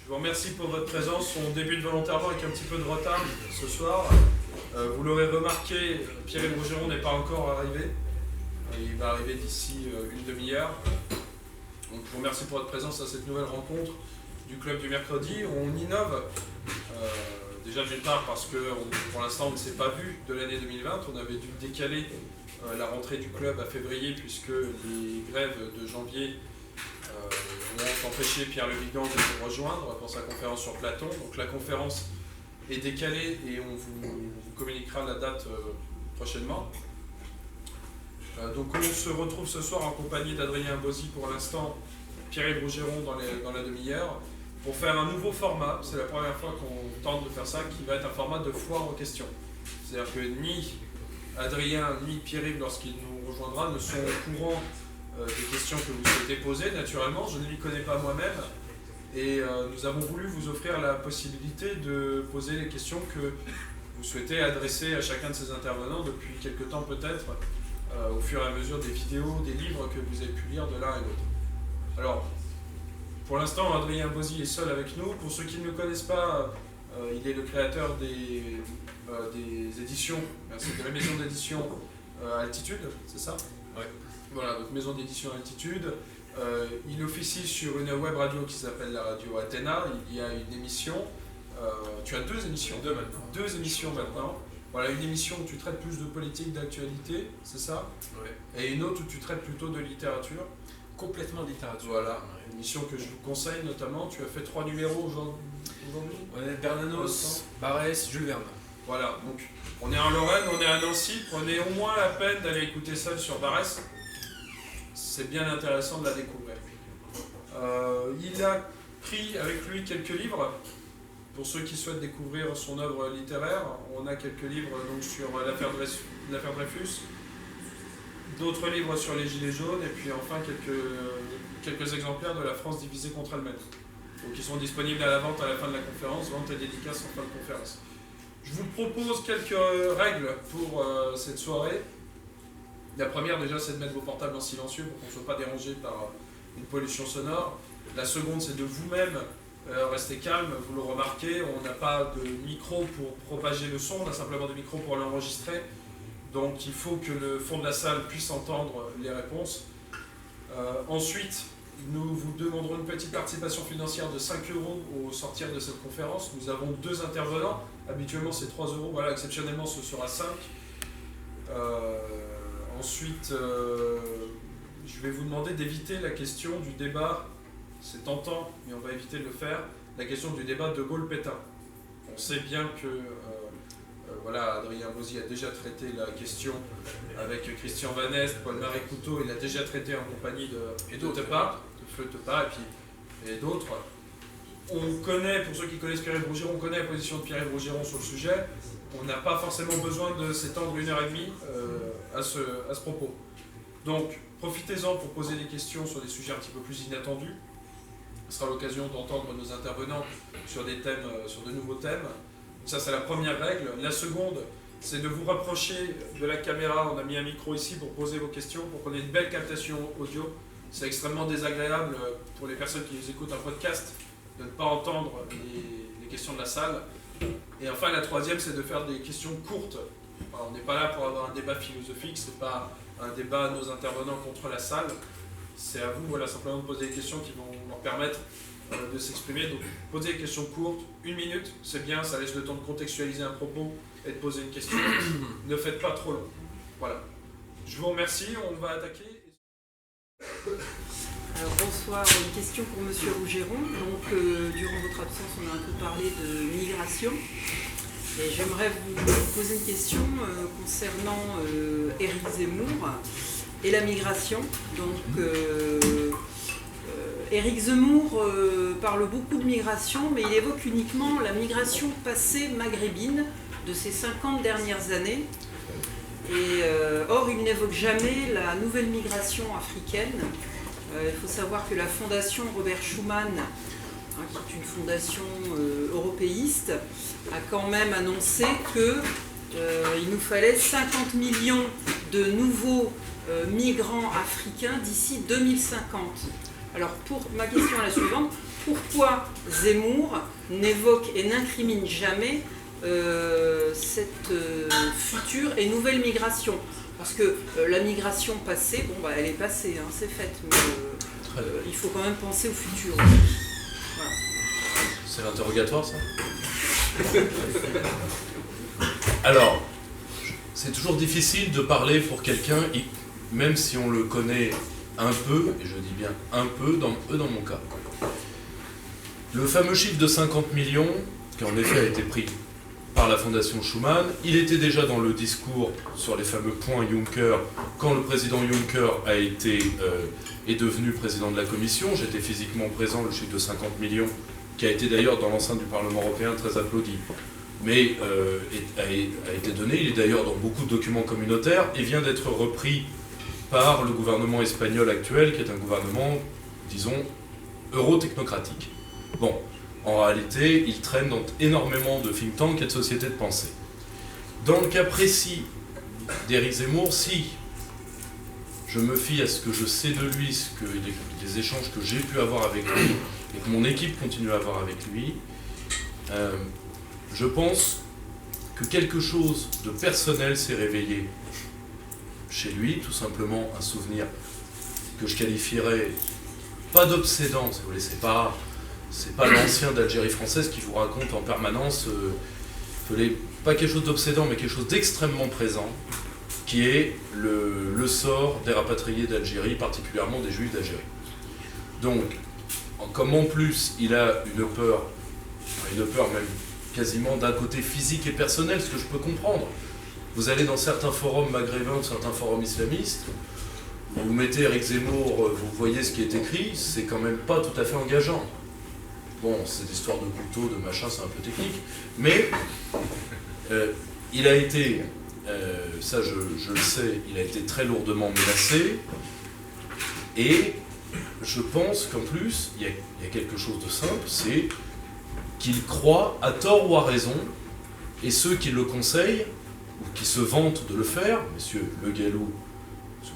vous remercie pour votre présence. On débute volontairement avec un petit peu de retard ce soir. Vous l'aurez remarqué, Pierre-Yves Rougeron n'est pas encore arrivé. Il va arriver d'ici une demi-heure. Donc je vous remercie pour votre présence à cette nouvelle rencontre du club du mercredi. On innove, déjà d'une part parce que pour l'instant on ne s'est pas vu de l'année 2020. On avait dû décaler la rentrée du club à février puisque les grèves de janvier ont empêché Pierre Le Vigan de nous rejoindre pour sa conférence sur Platon. Donc la conférence est décalée et on vous communiquera la date prochainement. Donc on se retrouve ce soir en compagnie d'Adrien Bozzi pour l'instant, Pierre-Yves Rougeron dans la demi-heure, pour faire un nouveau format. C'est la première fois qu'on tente de faire ça, qui va être un format de foire aux questions. C'est-à-dire que ni Adrien ni Pierre-Yves, lorsqu'il nous rejoindra, ne sont au courant des questions que vous souhaitez poser. Naturellement, je ne les connais pas moi-même. Et nous avons voulu vous offrir la possibilité de poser les questions que vous souhaitez adresser à chacun de ces intervenants depuis quelque temps peut-être, au fur et à mesure des vidéos, des livres que vous avez pu lire de l'un et l'autre. Alors, pour l'instant, Adrien Bozzi est seul avec nous. Pour ceux qui ne le connaissent pas, il est le créateur des éditions, de la maison d'édition Altitude, c'est ça? Oui. Voilà, donc maison d'édition Altitude. Il officie sur une web radio qui s'appelle la radio Athéna. Il y a une émission, tu as deux émissions. Deux émissions maintenant. Voilà, une émission où tu traites plus de politique, d'actualité, c'est ça? Oui. Et une autre où tu traites plutôt de littérature. Complètement de littérature. Voilà, une émission que je vous conseille notamment. Tu as fait 3 numéros aujourd'hui. Bernanos, Barès, Jules Verne. Voilà, donc on est en Lorraine, on est à Nancy. Prenez au moins la peine d'aller écouter ça sur Barès. C'est bien intéressant de la découvrir. Il a pris avec lui quelques livres. Pour ceux qui souhaitent découvrir son œuvre littéraire, on a quelques livres donc, sur l'affaire Dreyfus, d'autres livres sur les Gilets jaunes, et puis enfin quelques exemplaires de La France divisée contre elle-même. Donc ils sont disponibles à la vente à la fin de la conférence, vente et dédicace en fin de conférence. Je vous propose quelques règles pour cette soirée. La première déjà, c'est de mettre vos portables en silencieux pour qu'on ne soit pas dérangé par une pollution sonore. La seconde, c'est de vous-même rester calme, vous le remarquez, on n'a pas de micro pour propager le son, on a simplement des micros pour l'enregistrer. Donc il faut que le fond de la salle puisse entendre les réponses. Ensuite, nous vous demanderons une petite participation financière de 5 € au sortir de cette conférence. Nous avons 2 intervenants, habituellement c'est 3 €, voilà, exceptionnellement ce sera 5. Ensuite, je vais vous demander d'éviter la question du débat. C'est tentant, mais on va éviter de le faire. La question du débat de Gaulle-Pétain. On sait bien que voilà, Adrien Bozzi a déjà traité la question avec Christian Van Est, Paul-Marie Couteau. Il a déjà traité en compagnie de Feu Tepa et d'autres. On connaît, pour ceux qui connaissent Pierre-Yves Rougeron, on connaît la position de Pierre-Yves Rougeron sur le sujet. On n'a pas forcément besoin de s'étendre 1h30 à ce propos. Donc, profitez-en pour poser des questions sur des sujets un petit peu plus inattendus. Ce sera l'occasion d'entendre nos intervenants sur des thèmes, sur de nouveaux thèmes. Ça, c'est la première règle. La seconde, c'est de vous rapprocher de la caméra. On a mis un micro ici pour poser vos questions, pour qu'on ait une belle captation audio. C'est extrêmement désagréable pour les personnes qui nous écoutent un podcast de ne pas entendre les questions de la salle. Et enfin, la troisième, c'est de faire des questions courtes. Alors, on n'est pas là pour avoir un débat philosophique, c'est pas un débat à nos intervenants contre la salle. C'est à vous, voilà, simplement de poser des questions qui vont leur permettre de s'exprimer. Donc, posez des questions courtes, 1 minute, c'est bien, ça laisse le temps de contextualiser un propos et de poser une question. Ne faites pas trop long. Voilà. Je vous remercie, on va attaquer. Alors, bonsoir, une question pour M. Rougeron. Donc, durant votre absence, on a un peu parlé de migration. Et j'aimerais vous poser une question concernant Éric Zemmour et la migration. Donc, Éric Zemmour parle beaucoup de migration, mais il évoque uniquement la migration passée maghrébine de ces 50 dernières années. Et, or, il n'évoque jamais la nouvelle migration africaine. Il faut savoir que la fondation Robert Schuman, qui est une fondation européiste, a quand même annoncé qu'il nous fallait 50 millions de nouveaux migrants africains d'ici 2050. Alors, ma question est la suivante. Pourquoi Zemmour n'évoque et n'incrimine jamais cette future et nouvelle migration? Parce que la migration passée, elle est passée, hein, c'est fait, mais il faut quand même penser au futur. Voilà. C'est l'interrogatoire, ça? Alors, c'est toujours difficile de parler pour quelqu'un, même si on le connaît un peu, et je dis bien un peu, dans mon cas. Le fameux chiffre de 50 millions, qui en effet a été pris par la Fondation Schuman, il était déjà dans le discours sur les fameux points Juncker, quand le président Juncker est devenu président de la Commission. J'étais physiquement présent, le chiffre de 50 millions, qui a été d'ailleurs dans l'enceinte du Parlement européen très applaudi, mais a été donné, il est d'ailleurs dans beaucoup de documents communautaires, et vient d'être repris par le gouvernement espagnol actuel, qui est un gouvernement, disons, euro-technocratique. Bon, en réalité, il traîne dans énormément de think tanks et de sociétés de pensée. Dans le cas précis d'Éric Zemmour, si je me fie à ce que je sais de lui, les échanges que j'ai pu avoir avec lui, et que mon équipe continue à avoir avec lui, je pense que quelque chose de personnel s'est réveillé chez lui, tout simplement un souvenir que je qualifierais pas d'obsédant, si vous voulez, c'est pas l'ancien d'Algérie française qui vous raconte en permanence, pas quelque chose d'obsédant, mais quelque chose d'extrêmement présent, qui est le sort des rapatriés d'Algérie, particulièrement des Juifs d'Algérie. Donc, comme en plus il a une peur même quasiment d'un côté physique et personnel, ce que je peux comprendre. Vous allez dans certains forums maghrébins, certains forums islamistes, vous mettez Éric Zemmour, vous voyez ce qui est écrit, c'est quand même pas tout à fait engageant. Bon, c'est des histoires de couteaux, de machin, c'est un peu technique, mais il a été, ça je le sais, il a été très lourdement menacé, et je pense qu'en plus, il y a quelque chose de simple, c'est qu'il croit, à tort ou à raison, et ceux qui le conseillent, ou qui se vantent de le faire, messieurs Le Gallou, il faut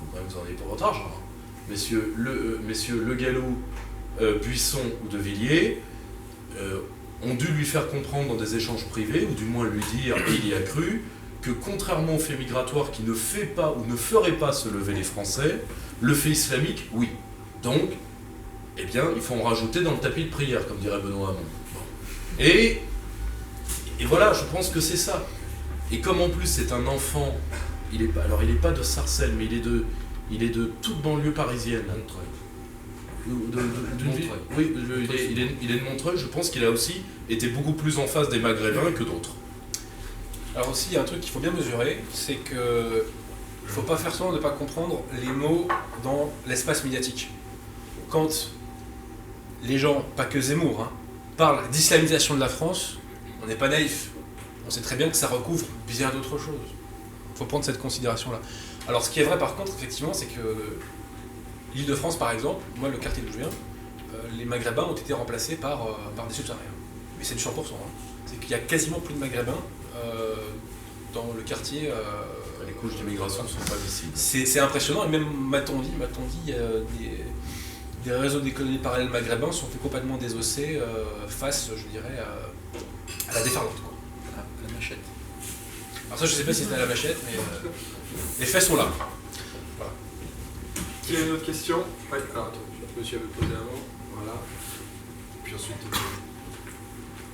quand même que vous en ayez pour votre argent, hein. Messieurs Le Gallou, Buisson ou De Villiers, ont dû lui faire comprendre dans des échanges privés, ou du moins lui dire, et il y a cru, que contrairement au fait migratoire qui ne fait pas ou ne ferait pas se lever les Français, le fait islamique, oui. Donc, eh bien, il faut en rajouter dans le tapis de prière, comme dirait Benoît Hamon. Et voilà, je pense que c'est ça. Et comme en plus c'est un enfant, il est pas de Sarcelles, mais il est de toute banlieue parisienne. Montreuil. Oui, il est de Montreuil. Je pense qu'il a aussi été beaucoup plus en face des Maghrébins que d'autres. Alors aussi, il y a un truc qu'il faut bien mesurer, c'est que il ne faut pas faire semblant de ne pas comprendre les mots dans l'espace médiatique. Quand les gens, pas que Zemmour, hein, parlent d'islamisation de la France, on n'est pas naïf. On sait très bien que ça recouvre bien d'autres choses. Il faut prendre cette considération-là. Alors ce qui est vrai par contre, effectivement, c'est que l'Île-de-France, par exemple, moi le quartier d'où je viens, les Maghrébins ont été remplacés par des subsahariens. Mais c'est du 100%. Hein. C'est qu'il y a quasiment plus de Maghrébins dans le quartier. Les couches d'immigration ne sont pas visibles. C'est impressionnant, et même m'a-t-on dit, des réseaux d'économie parallèles maghrébins sont fait complètement désossés face, je dirais, à la déferlante. Quoi. À la machette. Alors ça, je ne sais pas si c'était à la machette, mais les faits sont là. Voilà. Qui a une autre question? Oui, alors attends, monsieur avait posé avant. Voilà. Puis ensuite.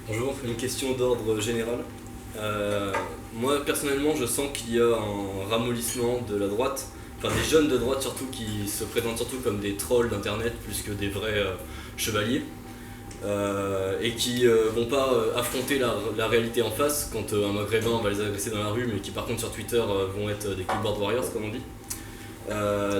Bonjour, une question d'ordre général. Moi personnellement je sens qu'il y a un ramollissement de la droite, enfin des jeunes de droite surtout qui se présentent surtout comme des trolls d'internet plus que des vrais chevaliers et qui vont pas affronter la réalité en face quand un maghrébin va les agresser dans la rue, mais qui par contre sur Twitter vont être des keyboard warriors comme on dit.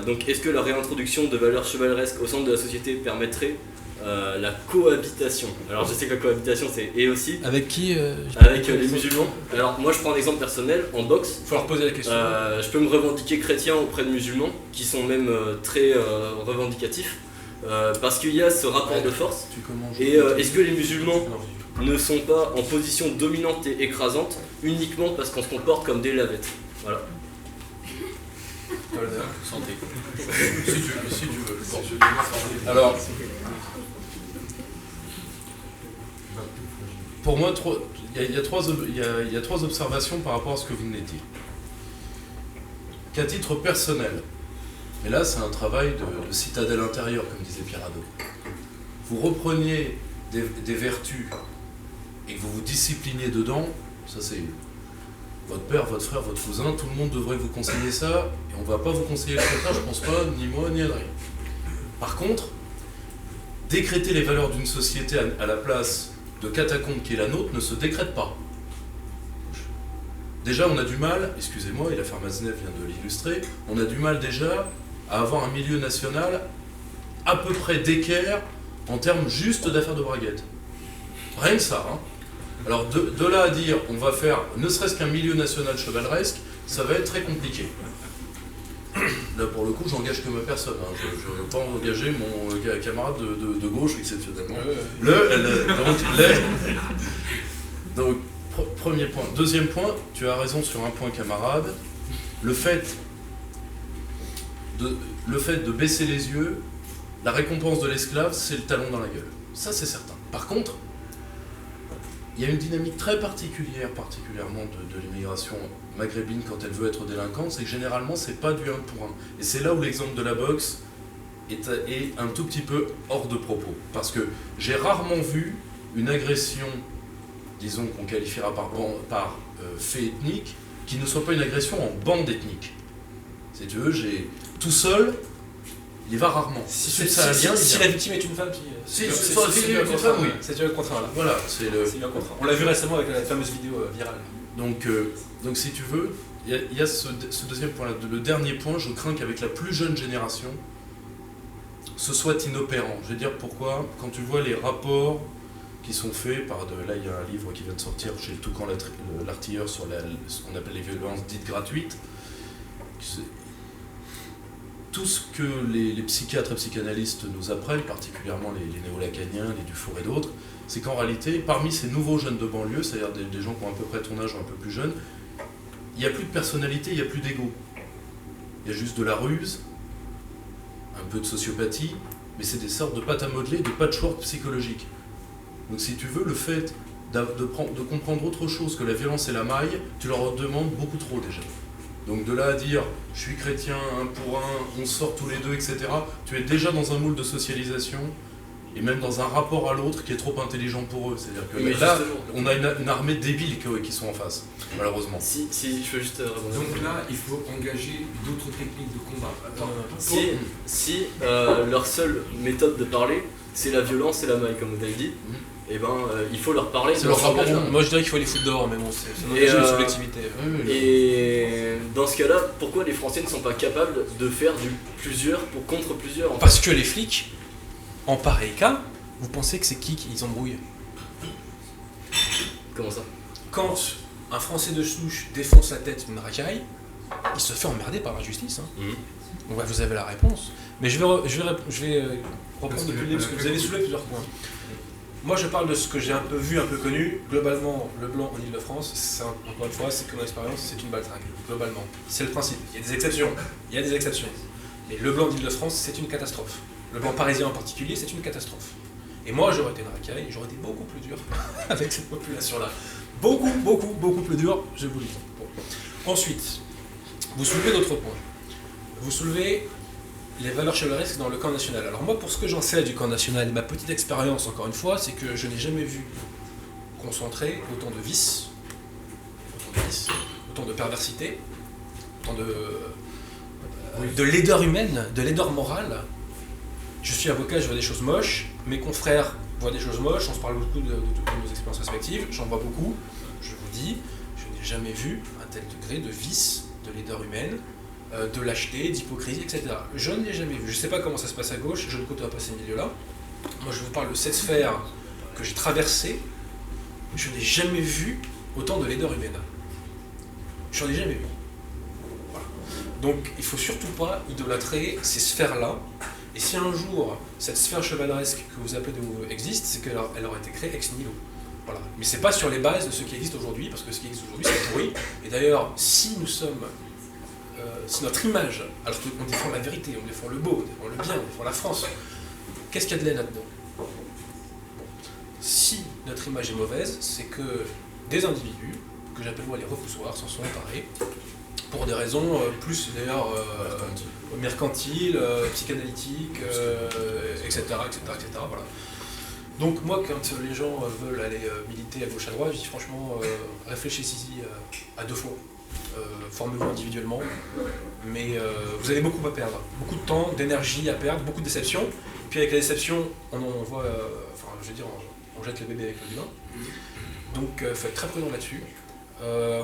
Donc est-ce que la réintroduction de valeurs chevaleresques au centre de la société permettrait la cohabitation? Alors je sais que la cohabitation c'est et aussi avec qui avec les musulmans. Alors moi je prends un exemple personnel, en boxe, il faut leur poser la question. Je peux me revendiquer chrétien auprès de musulmans qui sont même très revendicatifs parce qu'il y a ce rapport de force. Et est-ce que les musulmans ne sont pas en position dominante et écrasante uniquement parce qu'on se comporte comme des lavettes? Voilà. Santé. Si tu veux. Bon. Alors, pour moi, il y a trois observations par rapport à ce que vous venez de dire. Qu'à titre personnel, et là c'est un travail de citadelle intérieure, comme disait Pierre Hadot, vous repreniez des vertus et que vous vous discipliniez dedans, ça c'est votre père, votre frère, votre cousin, tout le monde devrait vous conseiller ça, et on ne va pas vous conseiller le contraire, je pense pas, ni moi, ni Adrien. Par contre, décréter les valeurs d'une société à la place de catacombe qui est la nôtre ne se décrète pas. Déjà, on a du mal, excusez-moi, et l'affaire Maznev vient de l'illustrer, on a du mal déjà à avoir un milieu national à peu près d'équerre en termes juste d'affaires de braguette. Rien que ça, hein. Alors de là à dire on va faire ne serait-ce qu'un milieu national chevaleresque, ça va être très compliqué. Là pour le coup j'engage que ma personne, hein. Je ne veux pas engager mon camarade de gauche exceptionnellement. Donc premier point. Deuxième point, tu as raison sur un point camarade, le fait de baisser les yeux, la récompense de l'esclave c'est le talon dans la gueule. Ça c'est certain. Par contre, il y a une dynamique très particulière, particulièrement de l'immigration maghrébine quand elle veut être délinquante, c'est que généralement c'est pas du 1 pour 1. Et c'est là où l'exemple de la boxe est un tout petit peu hors de propos. Parce que j'ai rarement vu une agression, disons qu'on qualifiera par fait ethnique, qui ne soit pas une agression en bande ethnique. Si tu veux, tout seul, il va rarement. Si la victime est une femme, c'est une femme, oui. C'est le contraire là. Voilà, c'est le contraire. On l'a vu récemment avec la fameuse vidéo virale. Donc si tu veux, il y a ce deuxième point-là. Le dernier point, je crains qu'avec la plus jeune génération, ce soit inopérant. Je vais dire pourquoi. Quand tu vois les rapports qui sont faits par là il y a un livre qui vient de sortir chez le Toucan l'artilleur sur ce qu'on appelle les violences dites gratuites. Tout ce que les psychiatres et psychanalystes nous apprennent, particulièrement les néo-lacaniens, les Dufour et d'autres, c'est qu'en réalité, parmi ces nouveaux jeunes de banlieue, c'est-à-dire des gens qui ont à peu près ton âge ou un peu plus jeunes, il n'y a plus de personnalité, il n'y a plus d'ego. Il y a juste de la ruse, un peu de sociopathie, mais c'est des sortes de pâtes à modeler, des patchwork psychologiques. Donc si tu veux, le fait de comprendre autre chose que la violence et la maille, tu leur demandes beaucoup trop déjà. Donc de là à dire, je suis chrétien, 1 pour 1, on sort tous les deux, etc., tu es déjà dans un moule de socialisation, et même dans un rapport à l'autre qui est trop intelligent pour eux. C'est-à-dire que mais là, on a une armée débile qui sont en face, malheureusement. Si, je veux juste rebondir. Donc là, il faut engager d'autres techniques de combat. Si leur seule méthode de parler, c'est la violence et la maille, comme vous avez dit, et il faut leur parler. C'est leur rapport. Moi je dirais qu'il faut les foutre dehors, mais bon, c'est une subjectivité. Et dans ce cas-là, pourquoi les Français ne sont pas capables de faire du plusieurs contre plusieurs Parce que les flics, en pareil cas, vous pensez que c'est qui ils embrouillent? Comment ça? Quand un Français de souche défonce la tête d'une racaille, il se fait emmerder par la justice. Hein. Donc vous avez la réponse. Mais je vais reprendre depuis le début parce que vous avez soulevé plusieurs points. Moi je parle de ce que j'ai un peu vu, un peu connu. Globalement, le blanc en Ile-de-France, encore une fois, c'est que mon expérience, c'est une baltringue. Globalement. C'est le principe. Il y a des exceptions. Mais le blanc d'Ile-de-France, c'est une catastrophe. Le blanc parisien en particulier, c'est une catastrophe. Et moi, j'aurais été une racaille, j'aurais été beaucoup plus dur avec cette population-là. Beaucoup plus dur, je vous le dis. Bon. Ensuite, vous soulevez d'autres points. Vous soulevez les valeurs chevaleresques dans le camp national. Alors moi, pour ce que j'en sais du camp national, ma petite expérience, encore une fois, c'est que je n'ai jamais vu concentrer autant de vices, autant de perversité, autant de laideur humaine, de laideur morale. Je suis avocat, je vois des choses moches, mes confrères voient des choses moches, on se parle beaucoup de nos expériences respectives, j'en vois beaucoup, je vous dis, je n'ai jamais vu un tel degré de vice, de laideur humaine, de lâcheté, d'hypocrisie, etc. Je ne l'ai jamais vu. Je ne sais pas comment ça se passe à gauche, je ne côtoie pas ces milieux-là. Moi, je vous parle de cette sphère que j'ai traversée. Je n'ai jamais vu autant de laideur humaine. Je n'en ai jamais vu. Voilà. Donc, il ne faut surtout pas idolâtrer ces sphères-là. Et si un jour, cette sphère chevaleresque que vous appelez de vous existe, c'est qu'elle aurait été créée ex nihilo. Voilà. Mais c'est pas sur les bases de ce qui existe aujourd'hui, parce que ce qui existe aujourd'hui, c'est pourri. Et d'ailleurs, si nous sommes si notre image, alors qu'on défend la vérité, on défend le beau, on défend le bien, on défend la France, qu'est-ce qu'il y a de laid là-dedans? Si notre image est mauvaise, c'est que des individus, que j'appelle moi les repoussoirs, s'en sont emparés, pour des raisons plus d'ailleurs mercantiles, psychanalytiques, etc., etc. Voilà. Donc moi, quand les gens veulent aller militer à gauche à droite, je dis franchement, réfléchissez-y à 2 fois. Formez-vous individuellement, mais vous avez beaucoup à perdre, beaucoup de temps, d'énergie à perdre, beaucoup de déceptions. Puis avec la déception, on voit, on jette le bébé avec le bain. Donc faut être très prudent là-dessus.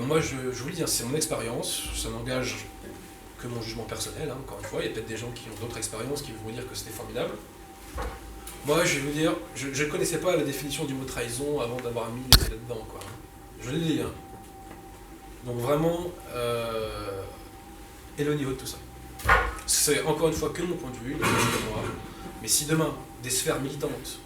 Moi, je vous le dis, c'est mon expérience, ça n'engage que mon jugement personnel, encore une fois. Il y a peut-être des gens qui ont d'autres expériences qui vont vous dire que c'était formidable. Moi, je vais vous dire, je ne connaissais pas la définition du mot trahison avant d'avoir mis les pieds là-dedans, quoi. Je l'ai dit, Donc vraiment, éloignez-vous de tout ça. C'est encore une fois que mon point de vue, moi. Mais si demain, des sphères militantes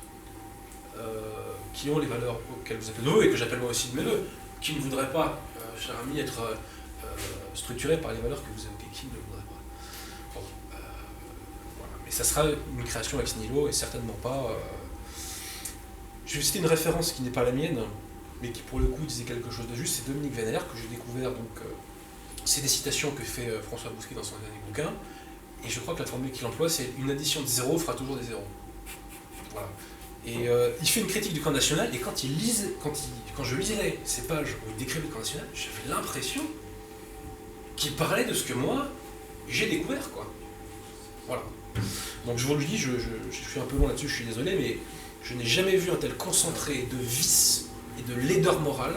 qui ont les valeurs auxquelles vous appelez de vous, et que j'appelle moi aussi de mes voeux, qui ne voudraient pas, cher ami, être structurés par les valeurs que vous évoquez, qui ne le voudraient pas. Bon, voilà. Mais ça sera une création ex nihilo et certainement pas... Je vais citer une référence qui n'est pas la mienne, mais qui pour le coup disait quelque chose de juste, c'est Dominique Vénère, que j'ai découvert, donc c'est des citations que fait François Bousquet dans son dernier bouquin, et je crois que la formule qu'il emploie, c'est une addition de zéros fera toujours des zéros. Voilà. Et il fait une critique du camp national, et quand je lisais ces pages où il décrivait le camp national, j'avais l'impression qu'il parlait de ce que moi, j'ai découvert, quoi. Voilà. Donc je vous le dis, je suis un peu long là-dessus, je suis désolé, mais je n'ai jamais vu un tel concentré de vices et de laideur morale,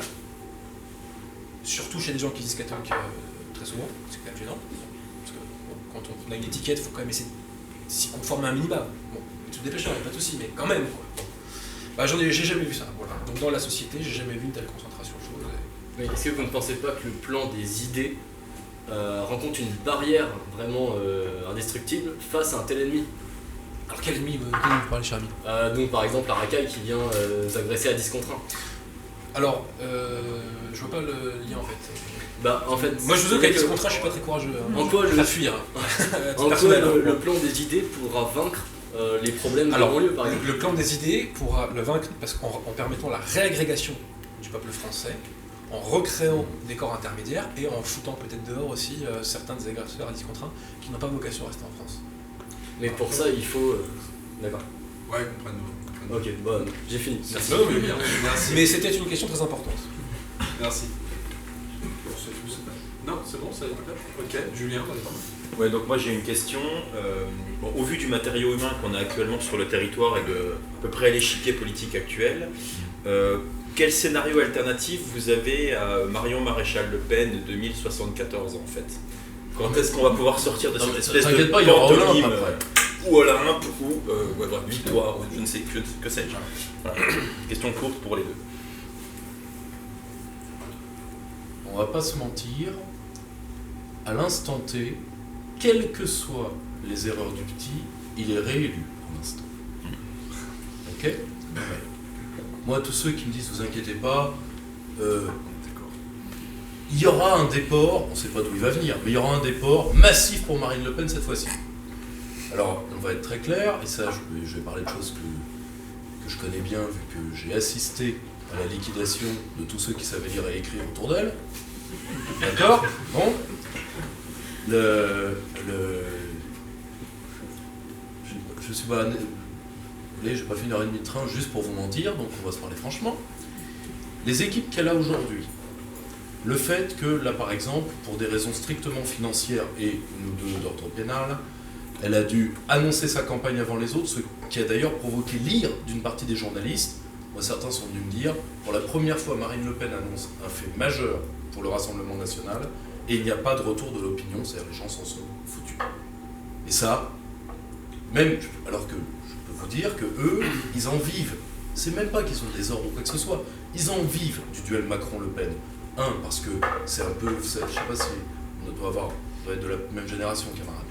surtout chez des gens qui disent catholiques très souvent, c'est quand même gênant, parce que bon, quand on a une étiquette, il faut quand même essayer de s'y conformer à un minimum. Bon, tu te dépêches, il n'y a pas de souci, mais quand même, quoi. Bon. Bah, j'ai jamais vu ça, voilà. Donc dans la société, j'ai jamais vu une telle concentration de choses. Mais est-ce que vous ne pensez pas que le plan des idées rencontre une barrière vraiment indestructible face à un tel ennemi? Alors quel ennemi vous parlez, cher ami? Donc par exemple la racaille qui vient nous agresser à 10 contre 1. Alors, je vois pas le lien en fait. Bah en fait... Moi je vous dis qu'à 10 contre 1, je suis pas très courageux. En quoi à fuir. En quoi le plan des idées pourra vaincre les problèmes de banlieue par exemple? Le plan des idées pourra le vaincre parce qu'en permettant la réagrégation du peuple français, en recréant des corps intermédiaires et en foutant peut-être dehors aussi certains des agresseurs à 10 contre 1 qui n'ont pas vocation à rester en France. Mais pour ça il faut... D'accord. Ouais, comprends-nous. Ok, bon, j'ai fini. Merci. Non, mais, Merci. mais c'était une question très importante. Merci. Non, c'est bon, ça a été clair. Ok, Julien, vas-y. Ouais, donc moi j'ai une question. Bon, au vu du matériau humain qu'on a actuellement sur le territoire et de à peu près l'échiquier politique actuel, quel scénario alternatif vous avez à Marion Maréchal Le Pen de 2074 en fait? Quand est-ce qu'on va pouvoir sortir de cette espèce de pas, il y aura pantomime, Olympe après. ou Olympe, ou voilà, victoire, ou je ne sais que sais-je. Voilà. Question courte pour les deux. On va pas se mentir, à l'instant T, quelles que soient les erreurs du petit, il est réélu pour l'instant. Ok? Moi, tous ceux qui me disent, vous inquiétez pas, il y aura un déport, on ne sait pas d'où il va venir, mais il y aura un déport massif pour Marine Le Pen cette fois-ci. Alors, on va être très clair, et ça, je vais parler de choses que je connais bien, vu que j'ai assisté à la liquidation de tous ceux qui savaient lire et écrire autour d'elle. D'accord? Bon. Je suis pas... Vous voyez, j'ai pas fait 1h30 de train juste pour vous mentir, donc on va se parler franchement. Les équipes qu'elle a aujourd'hui, le fait que, là par exemple, pour des raisons strictement financières et nous deux d'ordre pénal, elle a dû annoncer sa campagne avant les autres, ce qui a d'ailleurs provoqué l'ire d'une partie des journalistes. Moi, certains sont venus me dire, pour la première fois, Marine Le Pen annonce un fait majeur pour le Rassemblement national, et il n'y a pas de retour de l'opinion, c'est-à-dire les gens s'en sont foutus. Et ça, même, alors que je peux vous dire que eux, ils en vivent. C'est même pas qu'ils ont des ordres ou quoi que ce soit. Ils en vivent du duel Macron-Le Pen. Un, parce que c'est un peu, je sais pas si on doit être de la même génération, camarades.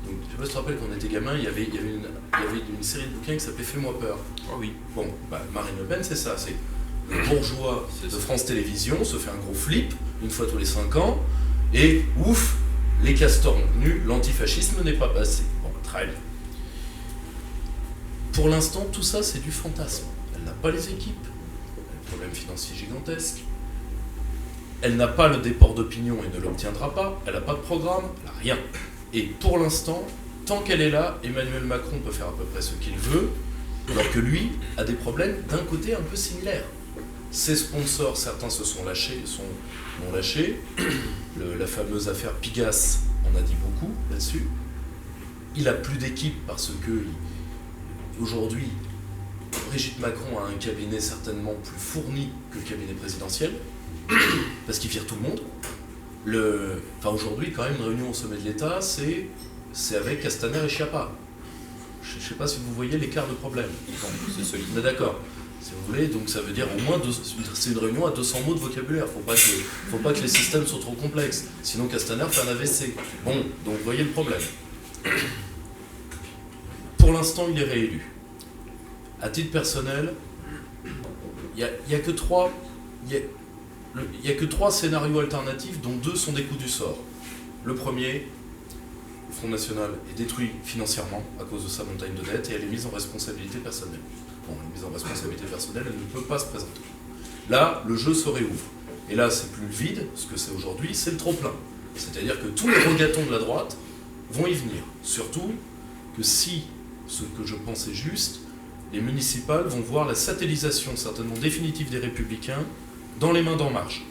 Donc, je sais pas si tu te rappelles, quand on était gamin, il y avait une série de bouquins qui s'appelait Fais-moi peur. Oh oui. Bon, bah, Marine Le Pen, c'est ça. C'est le bourgeois de France Télévisions se fait un gros flip, une fois tous les 5 ans, et ouf, les castors ont tenu, l'antifascisme n'est pas passé. Bon, très bien. Pour l'instant, tout ça, c'est du fantasme. Elle n'a pas les équipes, elle a un problème financier gigantesque, elle n'a pas le déport d'opinion et ne l'obtiendra pas, elle n'a pas de programme, elle n'a rien. Et pour l'instant, tant qu'elle est là, Emmanuel Macron peut faire à peu près ce qu'il veut, alors que lui a des problèmes d'un côté un peu similaires. Ses sponsors, certains se sont lâchés, l'ont lâché. La fameuse affaire Pigasse en a dit beaucoup là-dessus. Il n'a plus d'équipe parce que aujourd'hui, Brigitte Macron a un cabinet certainement plus fourni que le cabinet présidentiel, parce qu'il vire tout le monde. Aujourd'hui, quand même, une réunion au sommet de l'État, c'est avec Castaner et Schiappa. Je ne sais pas si vous voyez l'écart de problème. Bon, c'est solide, mais d'accord. Si vous voulez, donc ça veut dire au moins, c'est une réunion à 200 mots de vocabulaire. Faut pas que les systèmes soient trop complexes. Sinon Castaner fait un AVC. Bon, donc vous voyez le problème. Pour l'instant, il est réélu. À titre personnel, il n'y a que trois scénarios alternatifs, dont 2 sont des coups du sort. Le premier, le Front National est détruit financièrement à cause de sa montagne de dettes et elle est mise en responsabilité personnelle. Bon, elle est mise en responsabilité personnelle, elle ne peut pas se présenter. Là, le jeu se réouvre. Et là, c'est plus le vide, ce que c'est aujourd'hui, c'est le trop-plein. C'est-à-dire que tous les regatons de la droite vont y venir. Surtout que si ce que je pense est juste, les municipales vont voir la satellisation certainement définitive des Républicains dans les mains d'En Marche.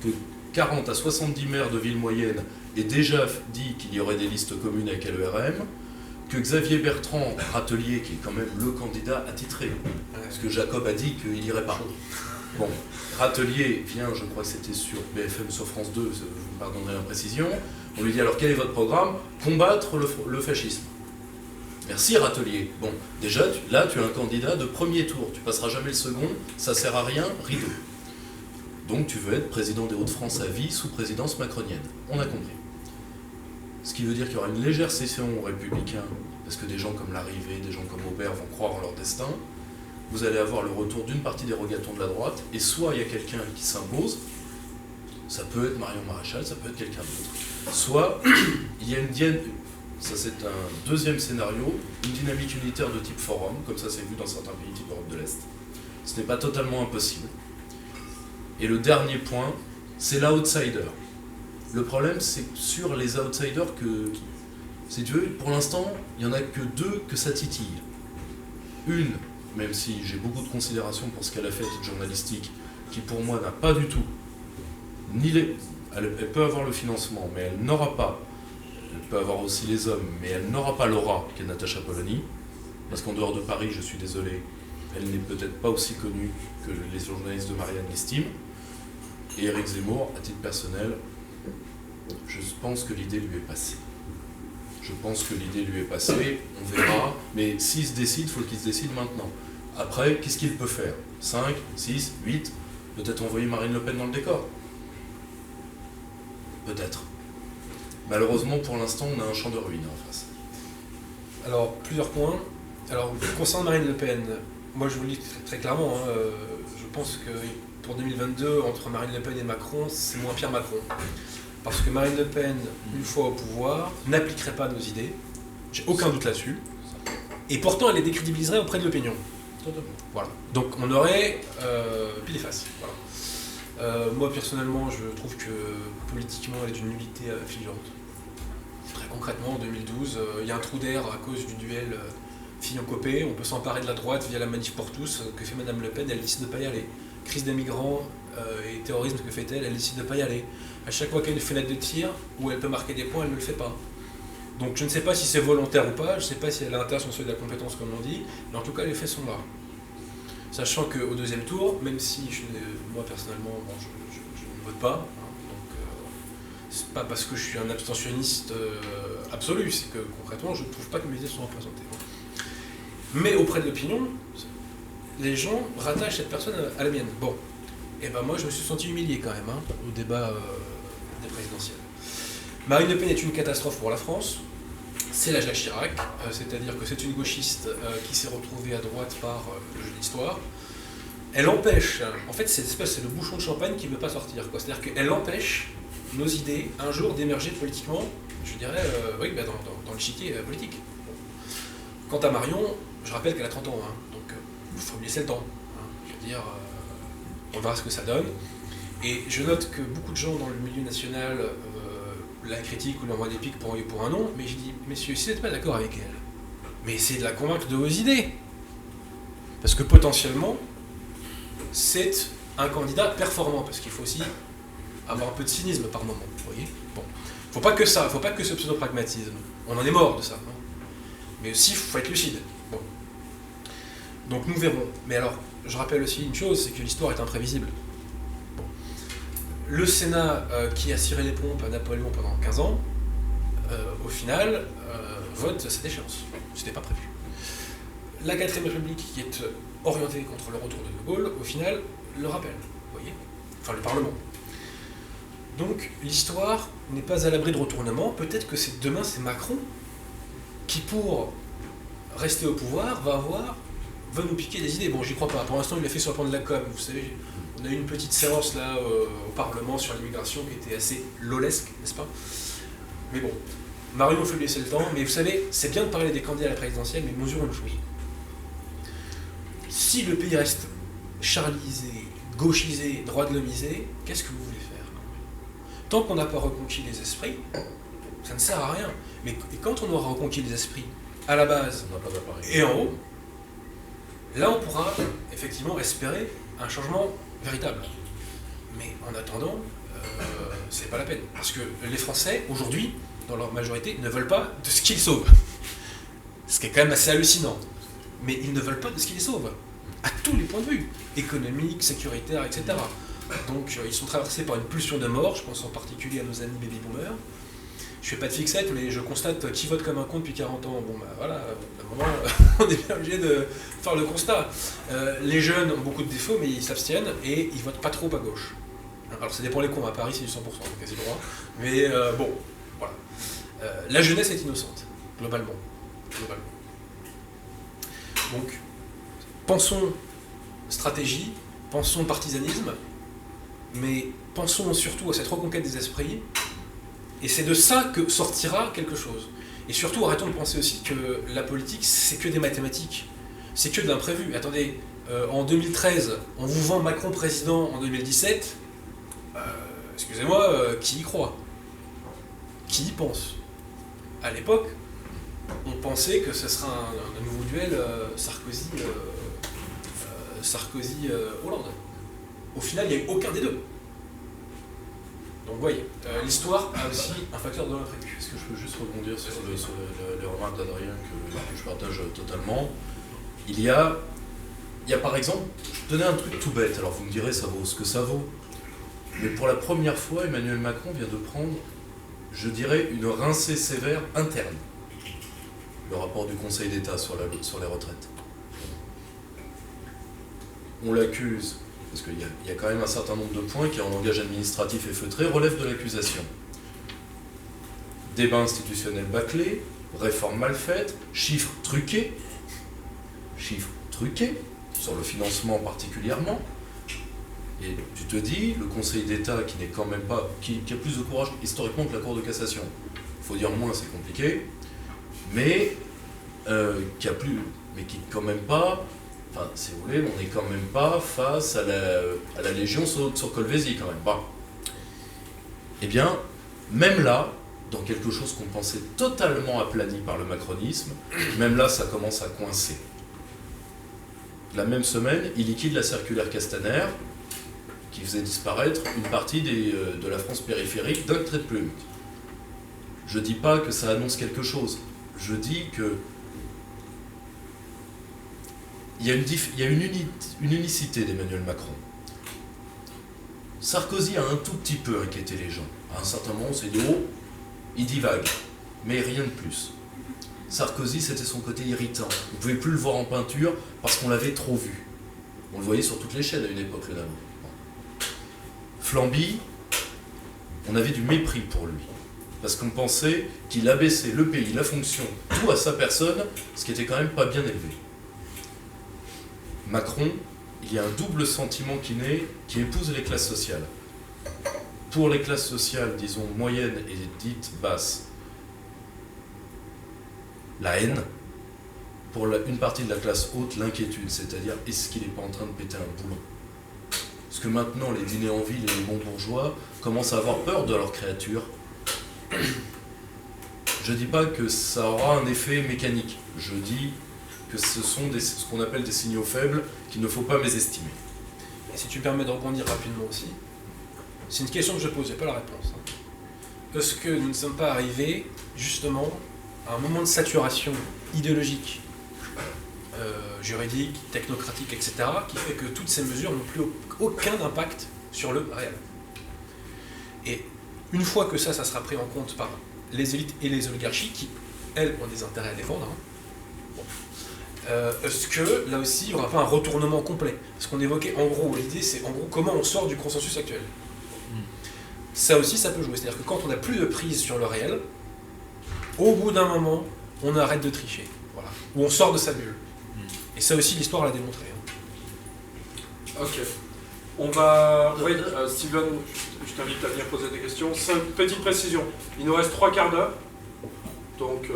Que 40 à 70 maires de villes moyennes aient déjà dit qu'il y aurait des listes communes avec LERM, que Xavier Bertrand, Râtelier, qui est quand même le candidat attitré, parce que Jacob a dit qu'il n'irait pas. Bon, Râtelier vient, je crois que c'était sur BFM, sur France 2, vous me pardonnerez l'imprécision, on lui dit alors quel est votre programme? Combattre le fascisme. Merci Râtelier. Bon, déjà, là tu as un candidat de premier tour, tu passeras jamais le second, ça sert à rien, rideau. Donc tu veux être président des Hauts-de-France à vie sous présidence macronienne. On a compris. Ce qui veut dire qu'il y aura une légère cession aux Républicains, parce que des gens comme Larrivé, des gens comme Aubert vont croire en leur destin. Vous allez avoir le retour d'une partie des regatons de la droite, et soit il y a quelqu'un qui s'impose, ça peut être Marion Maréchal, ça peut être quelqu'un d'autre. Soit il y a ça c'est un deuxième scénario, une dynamique unitaire de type forum, comme ça c'est vu dans certains pays d'Europe de l'Est. Ce n'est pas totalement impossible. Et le dernier point, c'est l'outsider. Le problème, c'est sur les outsiders que, si tu veux, pour l'instant, il n'y en a que 2 que ça titille. Une, même si j'ai beaucoup de considération pour ce qu'elle a fait à titre journalistique, qui pour moi n'a pas du tout, elle peut avoir le financement, mais elle n'aura pas, elle peut avoir aussi les hommes, mais elle n'aura pas l'aura qu'est Natacha Polony, parce qu'en dehors de Paris, je suis désolé, elle n'est peut-être pas aussi connue que les journalistes de Marianne l'estiment. Et Éric Zemmour, à titre personnel, je pense que l'idée lui est passée. On verra, mais s'il se décide, il faut qu'il se décide maintenant. Après, qu'est-ce qu'il peut faire? 5, 6, 8, peut-être envoyer Marine Le Pen dans le décor. Peut-être. Malheureusement, pour l'instant, on a un champ de ruines en face. Alors, plusieurs points. Alors, concernant Marine Le Pen, moi je vous le dis très clairement, je pense que pour 2022, entre Marine Le Pen et Macron, c'est moins pire Macron. Parce que Marine Le Pen, une fois au pouvoir, n'appliquerait pas nos idées. J'ai aucun doute là-dessus. Et pourtant, elle les décrédibiliserait auprès de l'opinion. Voilà. Donc on aurait pile et face. Voilà. Moi, personnellement, je trouve que politiquement, elle est d'une nullité affligeante. Très concrètement, en 2012, il y a un trou d'air à cause du duel Fillon-Copé. On peut s'emparer de la droite via la manif pour tous. Que fait Madame Le Pen? Elle décide de ne pas y aller. Crise des migrants et terrorisme, que fait-elle? Elle décide de ne pas y aller. À chaque fois qu'il y a une fenêtre de tir où elle peut marquer des points, elle ne le fait pas. Donc je ne sais pas si c'est volontaire ou pas, je ne sais pas si elle a l'intention de la compétence comme on dit, mais en tout cas les faits sont là. Sachant qu'au deuxième tour, même si moi personnellement je ne vote pas, c'est pas parce que je suis un abstentionniste absolu, c'est que concrètement je ne trouve pas que mes idées sont représentées. Mais auprès de l'opinion, les gens rattachent cette personne à la mienne. Bon, et ben moi je me suis senti humilié quand même au débat des présidentielles. Marine Le Pen est une catastrophe pour la France, c'est la Jacques Chirac, c'est-à-dire que c'est une gauchiste qui s'est retrouvée à droite par le jeu d'histoire. Elle empêche, en fait c'est le bouchon de champagne qui ne veut pas sortir, c'est-à-dire qu'elle empêche nos idées un jour d'émerger politiquement, je dirais, oui, dans l'échiquier politique. Quant à Marion, je rappelle qu'elle a 30 ans, hein, donc il faut lui laisser le temps. Hein, je veux dire, on verra ce que ça donne. Et je note que beaucoup de gens dans le milieu national la critiquent ou l'envoient des pics pour un nom, mais je dis, messieurs, si vous n'êtes pas d'accord avec elle, mais essayez de la convaincre de vos idées. Parce que potentiellement, c'est un candidat performant, parce qu'il faut aussi avoir un peu de cynisme par moment, vous voyez. Bon, faut pas que ça, faut pas que ce pseudo-pragmatisme. On en est mort de ça. Hein. Mais aussi, il faut être lucide. Bon. Donc nous verrons. Mais alors, je rappelle aussi une chose, c'est que l'histoire est imprévisible. Bon. Le Sénat qui a ciré les pompes à Napoléon pendant 15 ans, au final, vote cette échéance. C'était pas prévu. La 4ème République, qui est orientée contre le retour de Gaulle, au final, le rappelle. Vous voyez ? Enfin, le Parlement. Donc, l'histoire n'est pas à l'abri de retournement. Peut-être que demain, c'est Macron qui, pour rester au pouvoir, va nous piquer des idées. Bon, j'y crois pas. Pour l'instant, il l'a fait sur le plan de la com. Vous savez, on a eu une petite séance là au Parlement sur l'immigration qui était assez lolesque, n'est-ce pas ? Mais bon, Marion, il faut lui laisser le temps. Mais vous savez, c'est bien de parler des candidats à la présidentielle, mais mesurons une chose. Si le pays reste charlisé, gauchisé, droit de l'homisé, qu'est-ce que vous voulez faire ? Tant qu'on n'a pas reconquis les esprits, ça ne sert à rien. Mais quand on aura reconquis les esprits, à la base et en haut, là on pourra effectivement espérer un changement véritable. Mais en attendant, c'est pas la peine. Parce que les Français, aujourd'hui, dans leur majorité, ne veulent pas de ce qui les sauve. Ce qui est quand même assez hallucinant. Mais ils ne veulent pas de ce qui les sauve. À tous les points de vue. Économique, sécuritaire, etc. Donc ils sont traversés par une pulsion de mort, je pense en particulier à nos amis baby-boomers. Je fais pas de fixette, mais je constate qui vote comme un con depuis 40 ans. Bon, bah voilà, à un moment, on est bien obligé de faire le constat. Les jeunes ont beaucoup de défauts, mais ils s'abstiennent et ils votent pas trop à gauche. Alors ça dépend les cons, à Paris c'est du 100%, donc quasi droit. Mais bon, voilà. La jeunesse est innocente, globalement. Donc, pensons stratégie, pensons partisanisme, mais pensons surtout à cette reconquête des esprits. Et c'est de ça que sortira quelque chose. Et surtout, arrêtons de penser aussi que la politique, c'est que des mathématiques. C'est que de l'imprévu. Attendez, en 2013, on vous vend Macron président en 2017. Excusez-moi, qui y croit ? Qui y pense ? À l'époque, on pensait que ce serait un nouveau duel Sarkozy-Hollande. Au final, il n'y a eu aucun des deux. Donc vous voyez, l'histoire a aussi un facteur de l'imprévu. Est-ce que je peux juste rebondir sur les remarques d'Adrien que je partage totalement ? Il y a par exemple, je vais donner un truc tout bête, alors vous me direz ça vaut ce que ça vaut, mais pour la première fois, Emmanuel Macron vient de prendre, je dirais, une rincée sévère interne. Le rapport du Conseil d'État sur les retraites. On l'accuse, parce qu'il y a quand même un certain nombre de points qui, en langage administratif et feutré, relèvent de l'accusation. Débat institutionnel bâclé, réforme mal faite, chiffres truqués, sur le financement particulièrement. Et tu te dis, le Conseil d'État qui n'est quand même pas, qui a plus de courage historiquement que la Cour de cassation, il faut dire moins, c'est compliqué, mais qui quand même pas, enfin si vous voulez, on n'est quand même pas face à la Légion sur Colvézi quand même pas. Eh bien, même là, dans quelque chose qu'on pensait totalement aplani par le macronisme, même là ça commence à coincer. La même semaine, il liquide la circulaire Castaner, qui faisait disparaître une partie de la France périphérique d'un trait de plume. Je dis pas que ça annonce quelque chose, je dis que il y a une unicité d'Emmanuel Macron. Sarkozy a un tout petit peu inquiété les gens. À un certain moment, on s'est dit, oh, il divague, mais rien de plus. Sarkozy, c'était son côté irritant. On ne pouvait plus le voir en peinture parce qu'on l'avait trop vu. On le voyait sur toutes les chaînes à une époque, le Namo. Flamby, on avait du mépris pour lui. Parce qu'on pensait qu'il abaissait le pays, la fonction, tout à sa personne, ce qui était quand même pas bien élevé. Macron, il y a un double sentiment qui naît, qui épouse les classes sociales. pour les classes sociales, disons, moyennes et dites basses, la haine. Pour une partie de la classe haute, l'inquiétude, c'est-à-dire est-ce qu'il n'est pas en train de péter un boulon? Parce que maintenant, les dîners en ville et les bons bourgeois commencent à avoir peur de leurs créatures. Je dis pas que ça aura un effet mécanique, je dis que ce sont ce qu'on appelle des signaux faibles qu'il ne faut pas mésestimer. Et si tu me permets de rebondir rapidement aussi, c'est une question que je pose, j'ai pas la réponse. Est-ce que nous ne sommes pas arrivés, justement, à un moment de saturation idéologique, juridique, technocratique, etc., qui fait que toutes ces mesures n'ont plus aucun impact sur le réel. Et une fois que ça sera pris en compte par les élites et les oligarchies, qui, elles, ont des intérêts à défendre, est-ce que, là aussi, il n'y aura pas un retournement complet? Parce qu'on évoquait, en gros, l'idée, c'est en gros comment on sort du consensus actuel. Ça aussi, ça peut jouer. C'est-à-dire que quand on n'a plus de prise sur le réel, au bout d'un moment, on arrête de tricher. Voilà. Ou on sort de sa bulle. Et ça aussi, l'histoire l'a démontré. Ok. On va... Oui, Steven, je t'invite à venir poser des questions. 5 petites précisions. Il nous reste 3 quarts d'heure. Donc,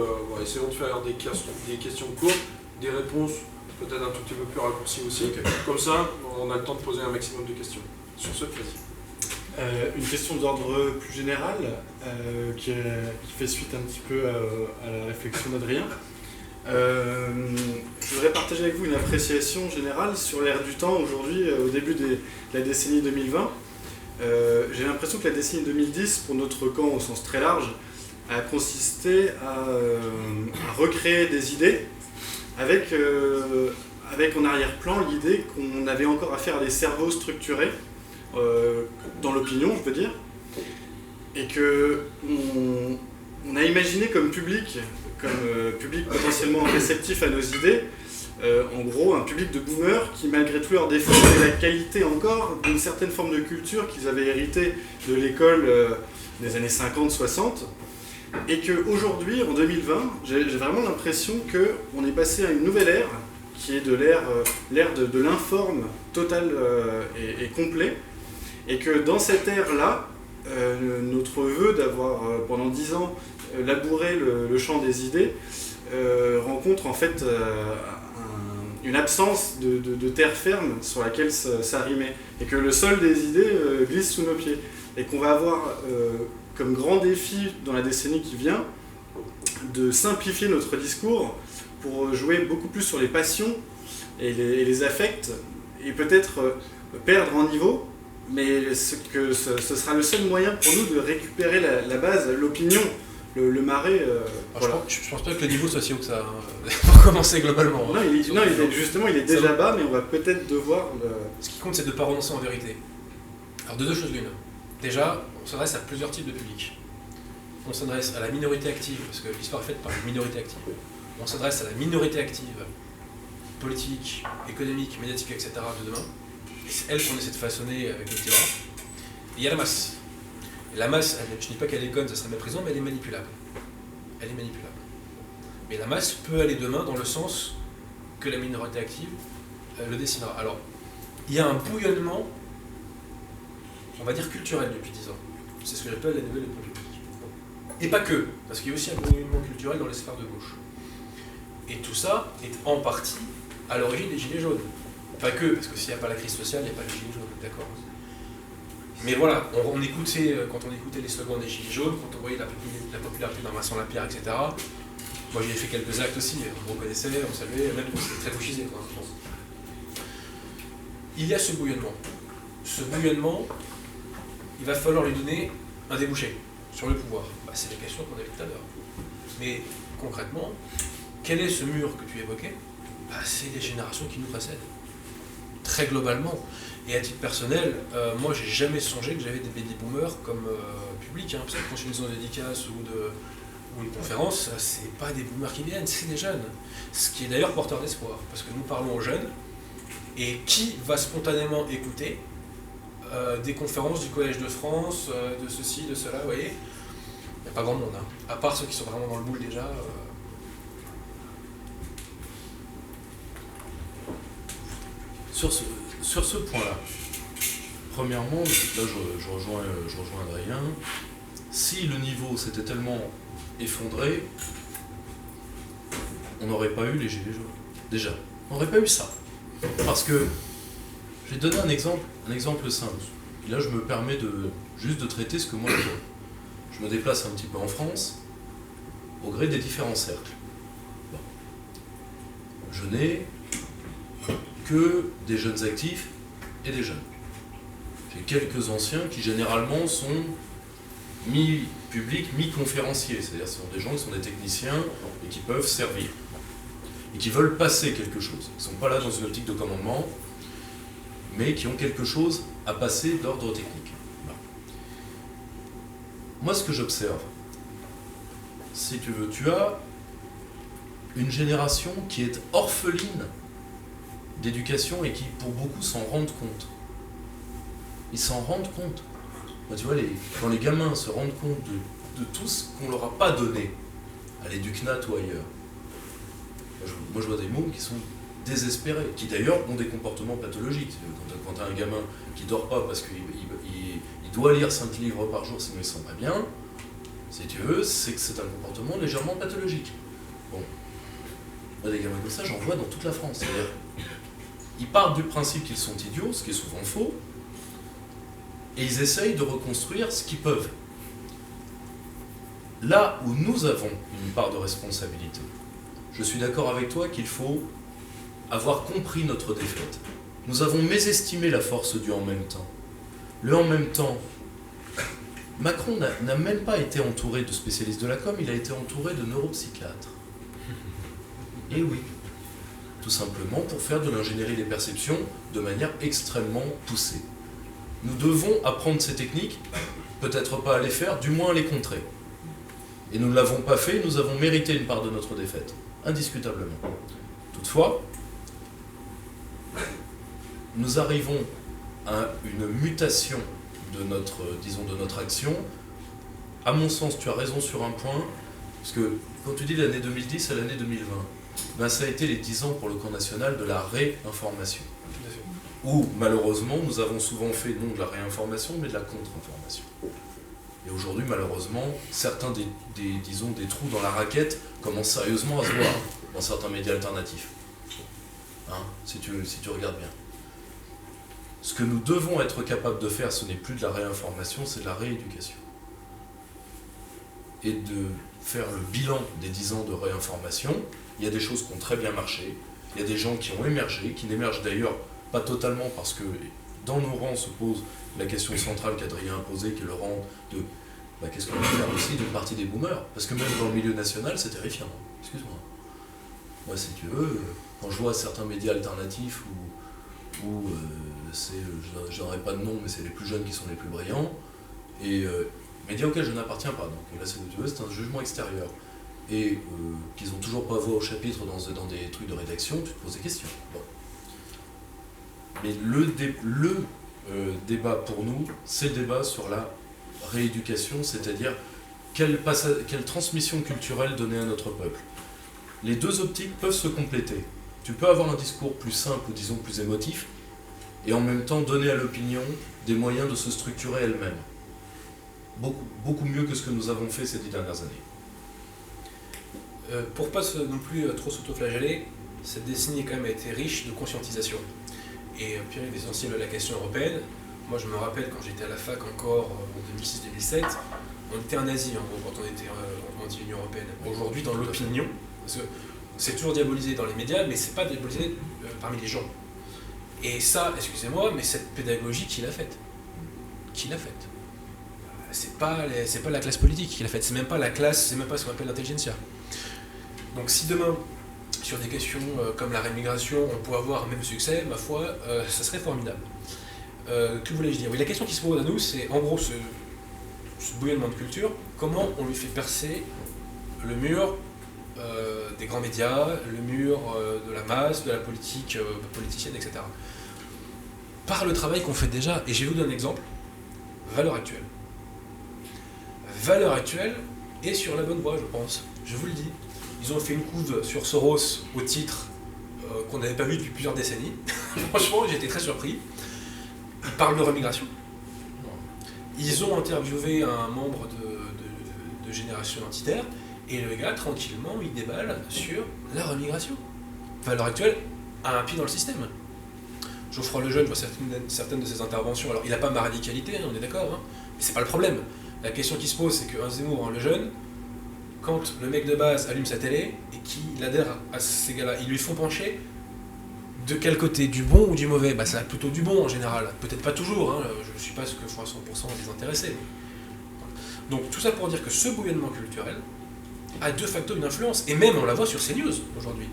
essayons de faire des questions courtes, des réponses peut-être un tout petit peu plus raccourcies aussi. Okay. Comme ça, on a le temps de poser un maximum de questions. Sur ce, vas-y. Une question d'ordre plus général, qui fait suite un petit peu à la réflexion d'Adrien. Je voudrais partager avec vous une appréciation générale sur l'ère du temps aujourd'hui, au début de la décennie 2020. J'ai l'impression que la décennie 2010, pour notre camp au sens très large, a consisté à recréer des idées avec en arrière-plan l'idée qu'on avait encore affaire à des cerveaux structurés, dans l'opinion, je veux dire, et que on a imaginé comme public potentiellement réceptif à nos idées, en gros un public de boomers qui, malgré tous leurs défauts, avaient la qualité encore d'une certaine forme de culture qu'ils avaient héritée de l'école des années 50-60, et qu'aujourd'hui, en 2020, j'ai vraiment l'impression qu'on est passé à une nouvelle ère, qui est de l'ère de l'informe total et complet, et que dans cette ère-là, notre vœu d'avoir pendant 10 ans labouré le champ des idées rencontre en fait une absence de terre ferme sur laquelle s'arrimer, et que le sol des idées glisse sous nos pieds, et qu'on va avoir comme grand défi dans la décennie qui vient de simplifier notre discours pour jouer beaucoup plus sur les passions et les affects, et peut-être perdre en niveau, mais ce sera le seul moyen pour nous de récupérer la base, l'opinion, le marais. Voilà. Je pense pas que le niveau soit si haut que ça, pour commencer globalement. Non, il est déjà bas, mais on va peut-être devoir... Ce qui compte, c'est de ne pas renoncer en vérité. Alors, de deux choses l'une. Déjà, on s'adresse à plusieurs types de publics. On s'adresse à la minorité active, parce que l'histoire est faite par une minorité active. On s'adresse à la minorité active, politique, économique, médiatique, etc. de demain. C'est elle qu'on essaie de façonner avec nos petits bras. Et il y a la masse. Et la masse, je ne dis pas qu'elle est conne, ça serait méprisant, mais elle est manipulable. Elle est manipulable. Mais la masse peut aller demain dans le sens que la minorité active le dessinera. Alors, il y a un bouillonnement, on va dire culturel depuis 10 ans. C'est ce que j'appelle la nouvelle république. Et pas que, parce qu'il y a aussi un bouillonnement culturel dans les sphères de gauche. Et tout ça est en partie à l'origine des Gilets jaunes. Pas que, parce que s'il n'y a pas la crise sociale, il n'y a pas les Gilets jaunes, d'accord. Mais voilà, on écoutait, quand on écoutait les slogans des Gilets jaunes, quand on voyait la popularité d'un Vincent Lapierre, etc. Moi j'ai fait quelques actes aussi, on reconnaissait, on saluait, même si c'était très gauchisé, quoi. Bon. Il y a ce bouillonnement. Ce bouillonnement, il va falloir lui donner un débouché sur le pouvoir. Bah, c'est la question qu'on a vue tout à l'heure. Mais concrètement, quel est ce mur que tu évoquais? Bah, c'est les générations qui nous précèdent. Très globalement. Et à titre personnel, moi j'ai jamais songé que j'avais des baby boomers comme public, parce que quand je suis dans une dédicace ou une conférence, c'est pas des boomers qui viennent, c'est des jeunes. Ce qui est d'ailleurs porteur d'espoir, parce que nous parlons aux jeunes, et qui va spontanément écouter des conférences du Collège de France, de ceci, de cela, vous voyez? Il n'y a pas grand monde, à part ceux qui sont vraiment dans le boule déjà. Sur ce point-là, Premièrement, là je rejoins Adrien, si le niveau s'était tellement effondré, on n'aurait pas eu les gilets jaunes. Déjà, on n'aurait pas eu ça. Parce que, je vais te donner un exemple simple. Et là, je me permets juste de traiter ce que moi je vois. Je me déplace un petit peu en France, au gré des différents cercles. Bon. Je n'ai que des jeunes actifs et des jeunes. J'ai quelques anciens qui généralement sont mi-publics, mi-conférenciers, c'est-à-dire ce sont des gens qui sont des techniciens et qui peuvent servir, et qui veulent passer quelque chose. Ils ne sont pas là dans une optique de commandement, mais qui ont quelque chose à passer d'ordre technique. Voilà. Moi, ce que j'observe, si tu veux, tu as une génération qui est orpheline d'éducation et qui, pour beaucoup, s'en rendent compte. Ils s'en rendent compte. Moi, tu vois, quand les gamins se rendent compte de tout ce qu'on leur a pas donné, à l'Éducnat ou ailleurs, moi je vois des mômes qui sont désespérés, qui d'ailleurs ont des comportements pathologiques. Quand tu as un gamin qui dort pas parce qu'il doit lire 5 livres par jour sinon il ne se sent pas bien, si tu veux, c'est que c'est un comportement légèrement pathologique. Bon. Moi, des gamins comme ça, j'en vois dans toute la France. C'est-à-dire, ils partent du principe qu'ils sont idiots, ce qui est souvent faux, et ils essayent de reconstruire ce qu'ils peuvent. Là où nous avons une part de responsabilité, je suis d'accord avec toi qu'il faut avoir compris notre défaite. Nous avons mésestimé la force du « en même temps ». Le « en même temps », Macron n'a même pas été entouré de spécialistes de la com, il a été entouré de neuropsychiatres. Et oui, tout simplement pour faire de l'ingénierie des perceptions de manière extrêmement poussée. Nous devons apprendre ces techniques, peut-être pas à les faire, du moins à les contrer. Et nous ne l'avons pas fait, nous avons mérité une part de notre défaite, indiscutablement. Toutefois, nous arrivons à une mutation de notre action. À mon sens, tu as raison sur un point, parce que quand tu dis l'année 2010 à l'année 2020, ben ça a été les 10 ans pour le camp national de la réinformation. Où, malheureusement, nous avons souvent fait non de la réinformation, mais de la contre-information. Et aujourd'hui, malheureusement, certains des trous dans la raquette commencent sérieusement à se voir dans certains médias alternatifs. Hein, si tu regardes bien. Ce que nous devons être capables de faire, ce n'est plus de la réinformation, c'est de la rééducation. Et de faire le bilan des 10 ans de réinformation. Il y a des choses qui ont très bien marché, il y a des gens qui ont émergé, qui n'émergent d'ailleurs pas totalement parce que dans nos rangs se pose la question centrale qu'Adrien a posée, qui est le rang de qu'est-ce qu'on va faire aussi d'une partie des boomers. Parce que même dans le milieu national, c'est terrifiant. Excuse-moi. Moi, si tu veux, quand je vois certains médias alternatifs où je n'aurai pas de nom, mais c'est les plus jeunes qui sont les plus brillants, et médias auxquels je n'appartiens pas, donc là, c'est un jugement extérieur, et qu'ils n'ont toujours pas voix au chapitre dans des trucs de rédaction, tu te poses des questions. Bon. Mais le débat pour nous, c'est le débat sur la rééducation, c'est-à-dire quelle transmission culturelle donner à notre peuple. Les deux optiques peuvent se compléter. Tu peux avoir un discours plus simple ou disons plus émotif, et en même temps donner à l'opinion des moyens de se structurer elle-même. Beaucoup mieux que ce que nous avons fait ces 10 dernières années. Pour pas non plus trop s'autoflageller, cette décennie quand même a été riche de conscientisation. Et Pierre est essentiel de la question européenne. Moi je me rappelle quand j'étais à la fac encore en 2006-2007, on était en Asie en gros quand on était anti-Union européenne. Aujourd'hui dans l'opinion, parce que c'est toujours diabolisé dans les médias, mais c'est pas diabolisé parmi les gens. Et ça, excusez-moi, mais cette pédagogie, qui l'a faite? Qui l'a faite? C'est pas la classe politique qui l'a faite, c'est même pas la classe, c'est même pas ce qu'on appelle l'intelligentsia. Donc si demain, sur des questions comme la rémigration, on pouvait avoir un même succès, ma foi, ça serait formidable. Que voulais-je dire? Oui, la question qui se pose à nous, c'est en gros ce bouillonnement de culture, comment on lui fait percer le mur des grands médias, le mur de la masse, de la politique politicienne, etc. Par le travail qu'on fait déjà, et je vais vous donner un exemple, Valeurs Actuelles. Valeurs Actuelles est sur la bonne voie, je pense, je vous le dis. Ils ont fait une couve sur Soros au titre qu'on n'avait pas vu depuis plusieurs décennies. Franchement, j'ai été très surpris. ils parlent de remigration. Ils ont interviewé un membre de Génération Identitaire, et le gars, tranquillement, il déballe sur la remigration. Enfin, à l'heure actuelle, a un pied dans le système. Geoffroy Lejeune, je vois certaines de ses interventions, alors il n'a pas ma radicalité, on est d'accord, hein, mais c'est pas le problème. La question qui se pose, c'est qu'un Zemmour, un Lejeune, quand le mec de base allume sa télé et qu'il adhère à ces gars-là, ils lui font pencher de quel côté, du bon ou du mauvais? Bah, ça a plutôt du bon en général, peut-être pas toujours, hein, je ne suis pas ce que font à 100% des intéressés. Mais... Donc tout ça pour dire que ce bouillonnement culturel a de facto une influence, et même on la voit sur CNews aujourd'hui.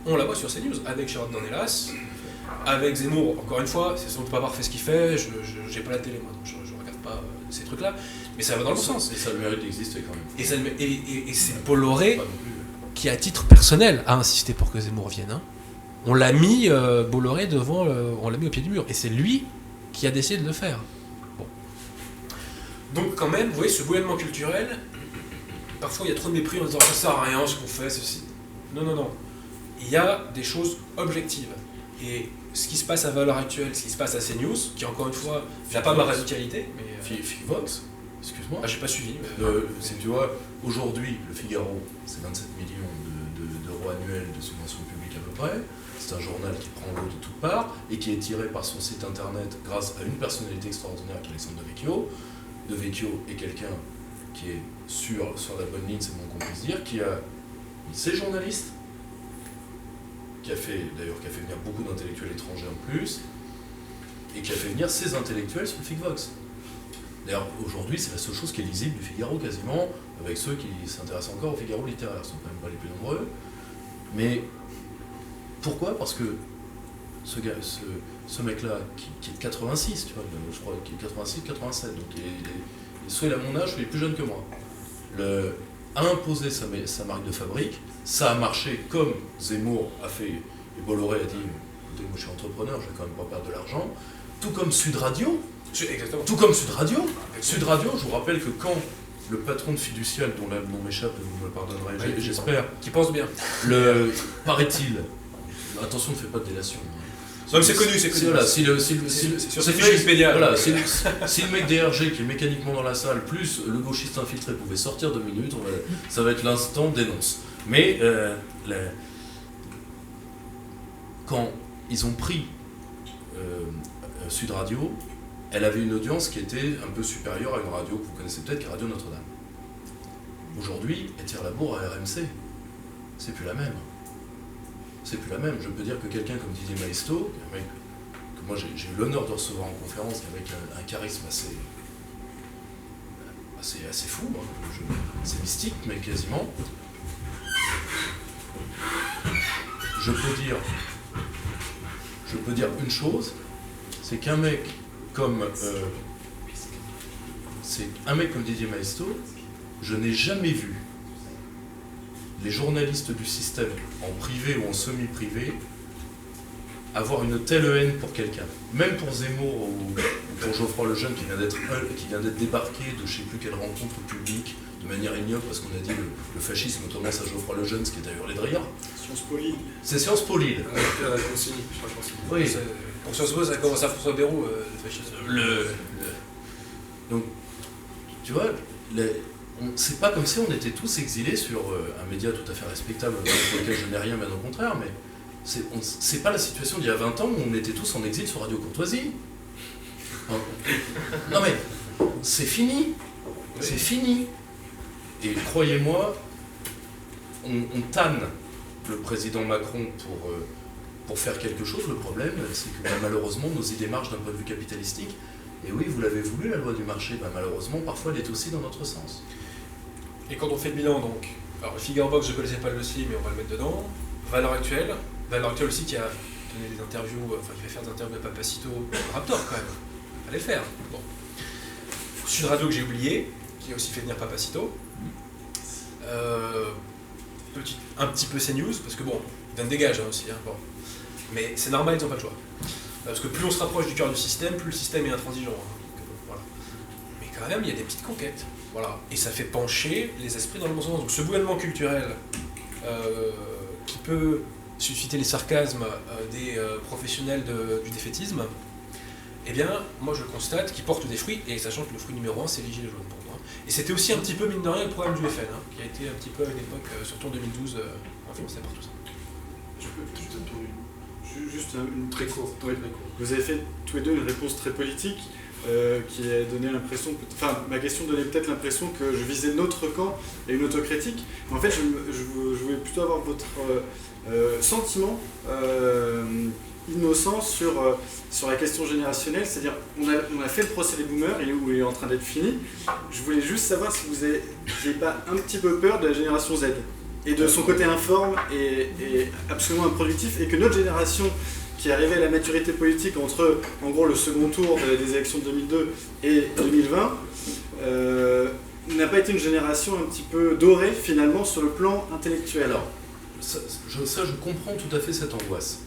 On la voit sur CNews, avec Charlotte Dornelas, avec Zemmour, encore une fois, c'est sans doute pas parfait ce qu'il fait, je n'ai pas la télé moi, donc je regarde pas ces trucs-là, mais ça va dans le bon sens. Et ça a le mérite d'exister quand même. Et c'est Bolloré qui, à titre personnel, a insisté pour que Zemmour vienne. Hein. On l'a mis, Bolloré, devant, on l'a mis au pied du mur, et c'est lui qui a décidé de le faire. Bon. Donc quand même, vous voyez, ce bouillonnement culturel, parfois il y a trop de mépris en disant ça sert à rien ce qu'on fait, ceci. Non, non, non. Il y a des choses objectives. Et ce qui se passe à Valeurs Actuelles, ce qui se passe à CNews, qui encore une fois, n'a pas ma radicalité, mais... Vox, excuse-moi. Ah, j'ai pas suivi. Mais... tu vois, aujourd'hui, le Figaro, c'est 27 millions d'euros annuels de subventions publiques à peu près. C'est un journal qui prend l'eau de toutes parts et qui est tiré par son site internet grâce à une personnalité extraordinaire qui est Alexandre Devecchio. Devecchio est quelqu'un qui est sur la bonne ligne, c'est le moins qu'on puisse dire, qui a ses journalistes, qui a fait venir beaucoup d'intellectuels étrangers en plus, et qui a fait venir ses intellectuels sur le Figvox. D'ailleurs, aujourd'hui, c'est la seule chose qui est lisible du Figaro quasiment, avec ceux qui s'intéressent encore au Figaro littéraire, ce sont quand même pas les plus nombreux. Mais pourquoi? Parce que ce mec-là, qui est de 86, tu vois, je crois qu'il est 86, 87, donc soit il a mon âge, soit il est plus jeune que moi. A imposé sa marque de fabrique, ça a marché comme Zemmour a fait, et Bolloré a dit, écoutez, moi je suis entrepreneur, je vais quand même pas perdre de l'argent, tout comme Sud Radio. Exactement. Tout comme Sud Radio. Sud Radio, je vous rappelle que quand le patron de Fiducial, dont le nom m'échappe, vous me le pardonnerez, j'espère, qui pense bien, paraît-il, attention, ne fais pas de délation. Donc c'est connu, c'est connu. Voilà, si le mec DRG qui est mécaniquement dans la salle, plus le gauchiste infiltré pouvait sortir 2 minutes, ça va être l'instant dénonce. Mais quand ils ont pris Sud Radio, elle avait une audience qui était un peu supérieure à une radio que vous connaissez peut-être, qui est Radio Notre-Dame. Aujourd'hui, elle tire la bourre à RMC. C'est plus la même. C'est plus la même. Je peux dire que quelqu'un comme Didier Maisto, un mec que moi j'ai eu l'honneur de recevoir en conférence, avec un charisme assez fou, hein. C'est mystique, mais quasiment. Je peux dire une chose, c'est qu'un mec comme Didier Maisto, je n'ai jamais vu les journalistes du système, en privé ou en semi-privé, avoir une telle haine pour quelqu'un. Même pour Zemmour ou pour Geoffroy Lejeune qui vient d'être débarqué de je ne sais plus quelle rencontre publique de manière ignoble parce qu'on a dit le fascisme tendance à Geoffroy Lejeune, ce qui est à hurler de rire. Sciences Po Lille. C'est Sciences Po Lille. Oui. Pour Sciences Po, ça commence à François Bayrou, le fascisme. Donc, tu vois, c'est pas comme si on était tous exilés sur un média tout à fait respectable pour lequel je n'ai rien, mais au contraire, mais c'est pas la situation d'il y a 20 ans où on était tous en exil sur Radio Courtoisie. Non mais, c'est fini. C'est fini. Et croyez-moi, on tanne le président Macron pour faire quelque chose. Le problème, c'est que malheureusement, nos idées marchent d'un point de vue capitalistique. Et oui, vous l'avez voulu, la loi du marché, malheureusement, parfois elle est aussi dans notre sens. Et quand on fait le bilan, donc, alors le Figaro Box, je ne connaissais pas le dossier, mais on va le mettre dedans. Valeurs Actuelles aussi qui a donné des interviews, enfin qui va faire des interviews de Papacito, Raptor quand même, allez le faire. Bon. Sud Radio que j'ai oublié, qui a aussi fait venir Papacito. Un petit peu CNews, parce que bon, il donne des gages aussi, hein, bon. Mais c'est normal, ils n'ont pas le choix. Parce que plus on se rapproche du cœur du système, plus le système est intransigeant. Hein. Voilà. Mais quand même, il y a des petites conquêtes. Voilà. Et ça fait pencher les esprits dans le bon sens. Donc ce bouillonnement culturel qui peut susciter les sarcasmes des professionnels du défaitisme, eh bien, moi je constate qu'ils portent des fruits, et sachant que le fruit numéro 1, c'est les gilets jaunes pour moi. Et c'était aussi un petit peu, mine de rien, le programme du FN, qui a été un petit peu à une époque, surtout en 2012, influencé par tout ça. Je peux juste une Très court, très court. Vous avez fait tous les deux une réponse très politique qui a donné l'impression, enfin ma question donnait peut-être l'impression que je visais notre camp et une autocritique. Mais en fait, je voulais plutôt avoir votre sentiment innocent sur la question générationnelle, c'est-à-dire on a fait le procès des boomers, il est en train d'être fini. Je voulais juste savoir si vous n'avez pas un petit peu peur de la génération Z et de son côté informe et absolument improductif, et que notre génération qui est arrivée à la maturité politique entre, en gros, le second tour des élections de 2002 et 2020, n'a pas été une génération un petit peu dorée, finalement, sur le plan intellectuel. Alors, je comprends tout à fait cette angoisse.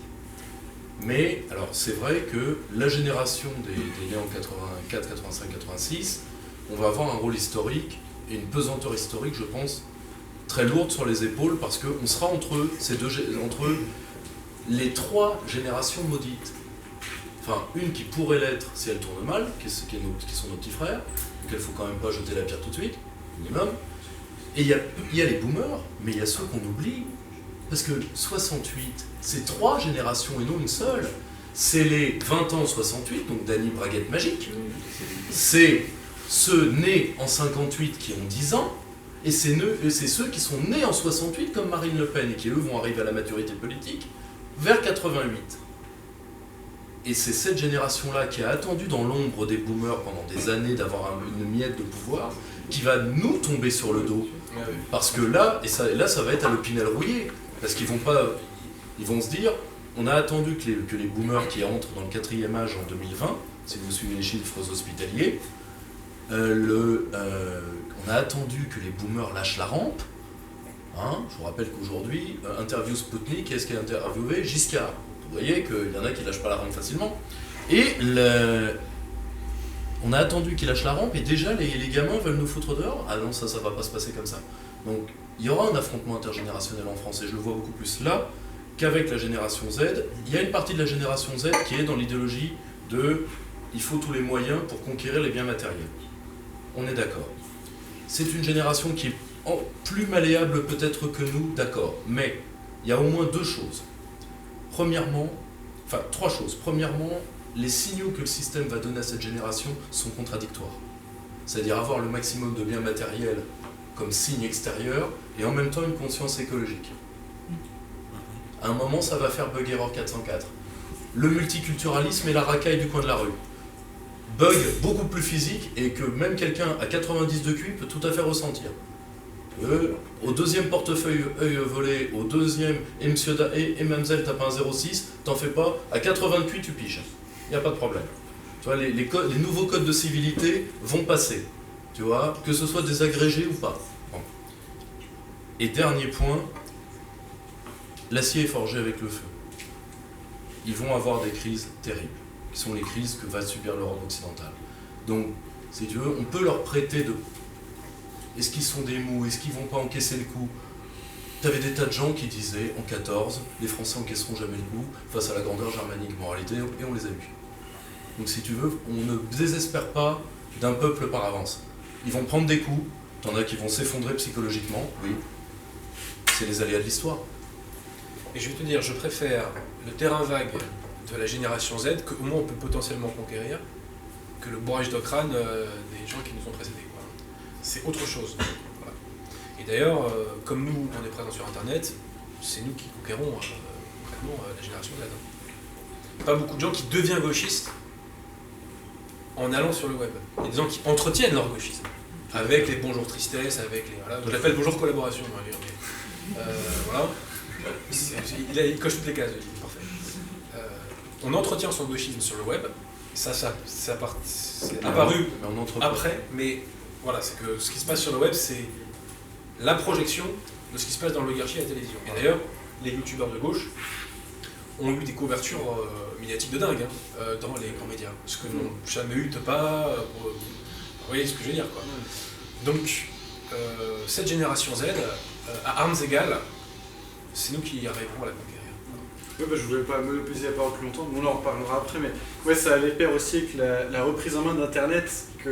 Mais, alors, c'est vrai que la génération des nés en 84, 85, 86, on va avoir un rôle historique et une pesanteur historique, je pense, très lourde sur les épaules, parce qu'on sera entre les trois générations maudites. Enfin, une qui pourrait l'être si elle tourne mal, qui sont nos petits frères, donc il ne faut quand même pas jeter la pierre tout de suite, minimum. Et il y a les boomers, mais il y a ceux qu'on oublie, parce que 68, c'est trois générations et non une seule. C'est les 20 ans 68, donc Dany Braguette Magique, c'est ceux nés en 58 qui ont 10 ans, et c'est ceux qui sont nés en 68 comme Marine Le Pen et qui eux vont arriver à la maturité politique vers 88. Et c'est cette génération-là qui a attendu dans l'ombre des boomers pendant des années d'avoir une miette de pouvoir qui va nous tomber sur le dos. Parce que là, ça va être à l'Opinel rouillé. Parce qu'ils vont se dire, on a attendu que les boomers qui entrent dans le 4e âge en 2020, si vous suivez les chiffres hospitaliers, on a attendu que les boomers lâchent la rampe. Je vous rappelle qu'aujourd'hui, interview Sputnik, qui est-ce qui a interviewé Giscard. Vous voyez qu'il y en a qui lâchent pas la rampe facilement. Et on a attendu qu'ils lâchent la rampe et déjà les gamins veulent nous foutre dehors. Ah non, ça va pas se passer comme ça. Donc il y aura un affrontement intergénérationnel en France et je le vois beaucoup plus là qu'avec la génération Z. Il y a une partie de la génération Z qui est dans l'idéologie de il faut tous les moyens pour conquérir les biens matériels. On est d'accord. C'est une génération qui est plus malléable peut-être que nous, d'accord. Mais il y a au moins trois choses. Premièrement, les signaux que le système va donner à cette génération sont contradictoires. C'est-à-dire avoir le maximum de biens matériels comme signe extérieur et en même temps une conscience écologique. À un moment, ça va faire bug error 404. Le multiculturalisme et la racaille du coin de la rue. Bug beaucoup plus physique et que même quelqu'un à 90 de QI peut tout à fait ressentir. Au deuxième portefeuille volé, au deuxième et Mamselle tape un 06, t'en fais pas, à 80 de QI tu piges. Il n'y a pas de problème. Tu vois, les nouveaux codes de civilité vont passer. Tu vois, que ce soit des agrégés ou pas. Bon. Et dernier point, l'acier est forgé avec le feu. Ils vont avoir des crises terribles, qui sont les crises que va subir l'Europe occidentale. Donc, si tu veux, on peut leur prêter de... Est-ce qu'ils sont des mous? Est-ce qu'ils vont pas encaisser le coup? Tu avais des tas de gens qui disaient, en 14, les Français encaisseront jamais le coup face à la grandeur germanique, moralité, et on les a eus. Donc si tu veux, on ne désespère pas d'un peuple par avance. Ils vont prendre des coups, t'en as qui vont s'effondrer psychologiquement, oui. C'est les aléas de l'histoire. Et je vais te dire, je préfère le terrain vague de la génération Z, qu'au moins on peut potentiellement conquérir, que le bourrage de crâne des gens qui nous ont précédés. Quoi. C'est autre chose. Voilà. Et d'ailleurs, comme nous, on est présents sur Internet, c'est nous qui conquérons concrètement la génération Z. Pas beaucoup de gens qui deviennent gauchistes en allant sur le web. Il y a des gens qui entretiennent leur gauchisme, avec les bonjours tristesse, avec les... Voilà, je l'appelle bonjour collaboration, mais, voilà. Il coche toutes les cases, parfait. On entretient son gauchisme sur le web, c'est apparu après, mais voilà, c'est que ce qui se passe sur le web, c'est la projection de ce qui se passe dans l'oligarchie à la télévision. Et d'ailleurs, les youtubeurs de gauche ont eu des couvertures médiatiques de dingue dans les grands médias, ce que n'ont jamais eu de pas. Vous voyez ce que je veux dire, quoi. Donc, cette génération Z, à armes égales, c'est nous qui arriverons à la conquérir. Ouais, bah, je voulais pas monopoliser la parole plus longtemps, mais on en reparlera après. Mais ouais, ça allait pair aussi avec la reprise en main d'Internet qui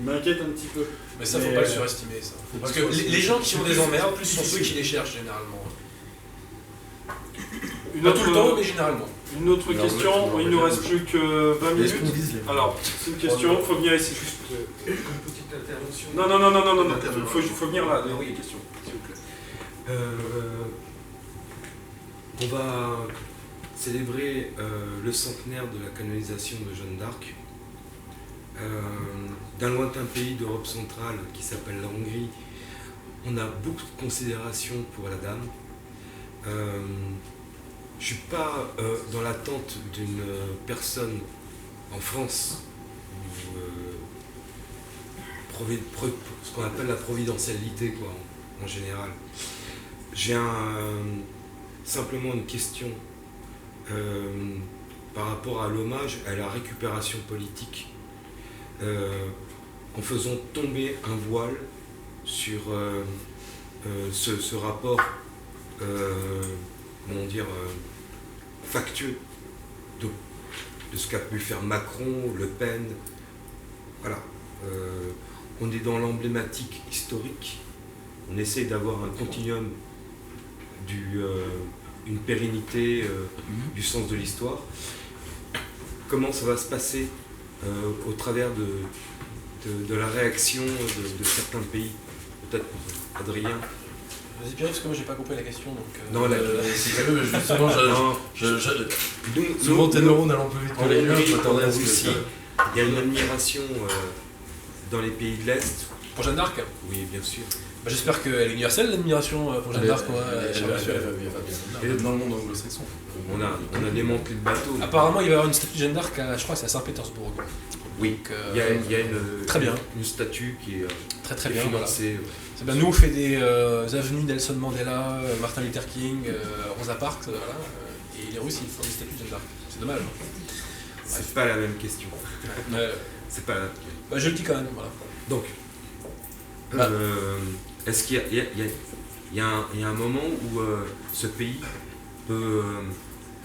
m'inquiète un petit peu. Mais ça, faut pas le surestimer, ça. Parce que les gens qui ont des emmerdes, plus sont ceux qui les cherchent généralement. Pas tout le temps, mais généralement. Une autre question, il nous reste plus que 20 minutes. Alors, c'est une question, il faut venir ici. Une petite intervention. Non, il faut venir là, oui, question, s'il vous plaît. On va célébrer le centenaire de la canonisation de Jeanne d'Arc. D'un lointain pays d'Europe centrale qui s'appelle la Hongrie, on a beaucoup de considération pour la dame. Je ne suis pas dans l'attente d'une personne en France, ce qu'on appelle la providentialité, quoi, en général. J'ai simplement une question par rapport à l'hommage à la récupération politique, en faisant tomber un voile sur ce rapport, comment dire, factueux de ce qu'a pu faire Macron, Le Pen. Voilà. On est dans l'emblématique historique. On essaie d'avoir un continuum, une pérennité du sens de l'histoire. Comment ça va se passer au travers de la réaction de certains pays? Peut-être pour Adrien. Vas-y Pierre, parce que moi j'ai pas compris la question. Donc, non, justement, souvent tes neurones allant plus vite que les miens, je m'attendais à ce que ça... Il y a une admiration dans les pays de l'Est. Pour Jeanne d'Arc? Oui, bien sûr. Bah, j'espère qu'elle est universelle l'admiration pour Jeanne d'Arc. Et dans le monde anglo-saxon. On a démantelé le bateau. Apparemment, il va y avoir une statue de Jeanne d'Arc, je crois que c'est à Saint-Pétersbourg. Oui, il y a très bien. Une statue qui est très bien financée. Voilà. Nous, on fait des avenues Nelson Mandela, Martin Luther King, Rosa Parks, voilà, et les Russes, ils font des statues de Jeanne d'Arc. C'est dommage. C'est pas la même question. C'est pas. Je le dis quand même, voilà. Donc, est-ce qu'il y a un moment où ce pays peut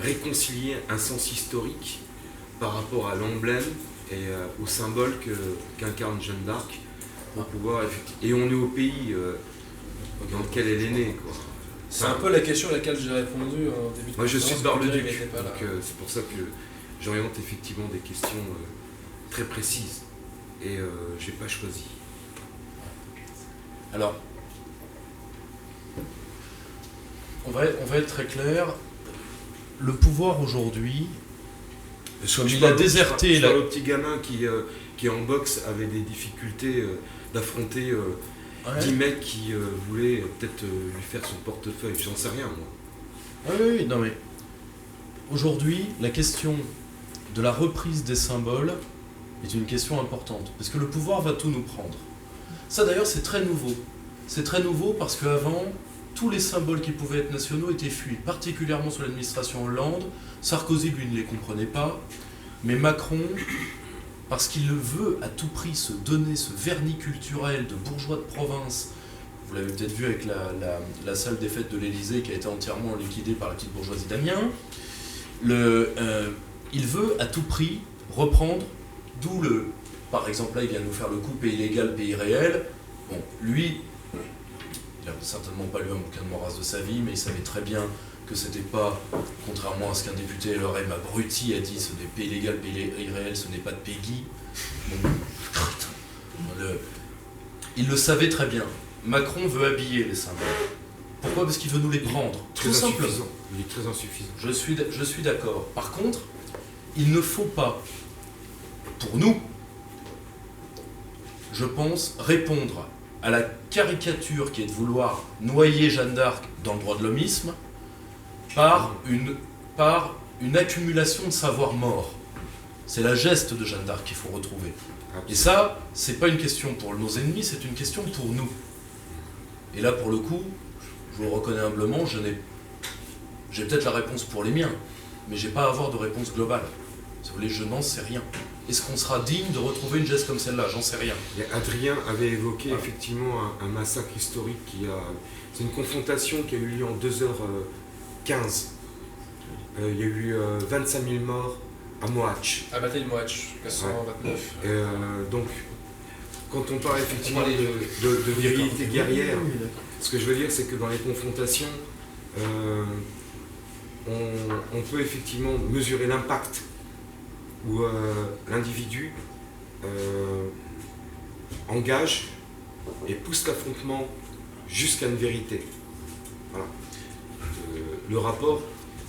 réconcilier un sens historique par rapport à l'emblème et au symbole qu'incarne Jeanne d'Arc pour pouvoir et on est au pays dans lequel elle est née, quoi. C'est un peu la question à laquelle j'ai répondu en début de Moi, je suis de Bar-le-Duc, donc c'est pour ça que j'oriente effectivement des questions très précises et j'ai pas choisi. Alors, on va être très clair. Le pouvoir aujourd'hui, comme il a déserté... Je parle au petit gamin qui en boxe avait des difficultés d'affronter 10 mecs qui voulaient peut-être lui faire son portefeuille. J'en sais rien, moi. Oui, non mais... Aujourd'hui, la question de la reprise des symboles est une question importante. Parce que le pouvoir va tout nous prendre. Ça d'ailleurs, c'est très nouveau. C'est très nouveau parce qu'avant, tous les symboles qui pouvaient être nationaux étaient fuis, particulièrement sous l'administration Hollande. Sarkozy, lui, ne les comprenait pas. Mais Macron, parce qu'il veut à tout prix se donner ce vernis culturel de bourgeois de province, vous l'avez peut-être vu avec la salle des fêtes de l'Élysée qui a été entièrement liquidée par la petite bourgeoisie d'Amiens, il veut à tout prix reprendre, d'où par exemple là il vient de nous faire le coup pays légal, pays réel. Bon, lui, il n'a certainement pas lu un bouquin de Maurras de sa vie, mais il savait très bien que c'était pas, contrairement à ce qu'un député LRM abruti a dit, ce n'est pays légal, pays réel, ce n'est pas de Peggy. Bon, il le savait très bien. Macron veut habiller les symboles. Pourquoi? Parce qu'il veut nous les prendre. Très tout simplement. insuffisant. Il est très insuffisant. Je suis d'accord. Par contre, il ne faut pas, pour nous, je pense, répondre à la caricature qui est de vouloir noyer Jeanne d'Arc dans le droit de l'hommisme par une accumulation de savoir mort. C'est la geste de Jeanne d'Arc qu'il faut retrouver. Et ça, c'est pas une question pour nos ennemis, c'est une question pour nous. Et là, pour le coup, je vous le reconnais humblement, j'ai peut-être la réponse pour les miens, mais j'ai pas à avoir de réponse globale. Si vous voulez, je n'en sais rien. Est-ce qu'on sera digne de retrouver une geste comme celle-là? J'en sais rien. Et Adrien avait évoqué effectivement un massacre historique c'est une confrontation qui a eu lieu en 2h15 il y a eu 25 000 morts à Moatch. À bataille de Moatch, 1929. Donc, quand on parle effectivement de virilité guerrière, ce que je veux dire, c'est que dans les confrontations, on peut effectivement mesurer l'impact où l'individu engage et pousse l'affrontement jusqu'à une vérité. Voilà. Le rapport,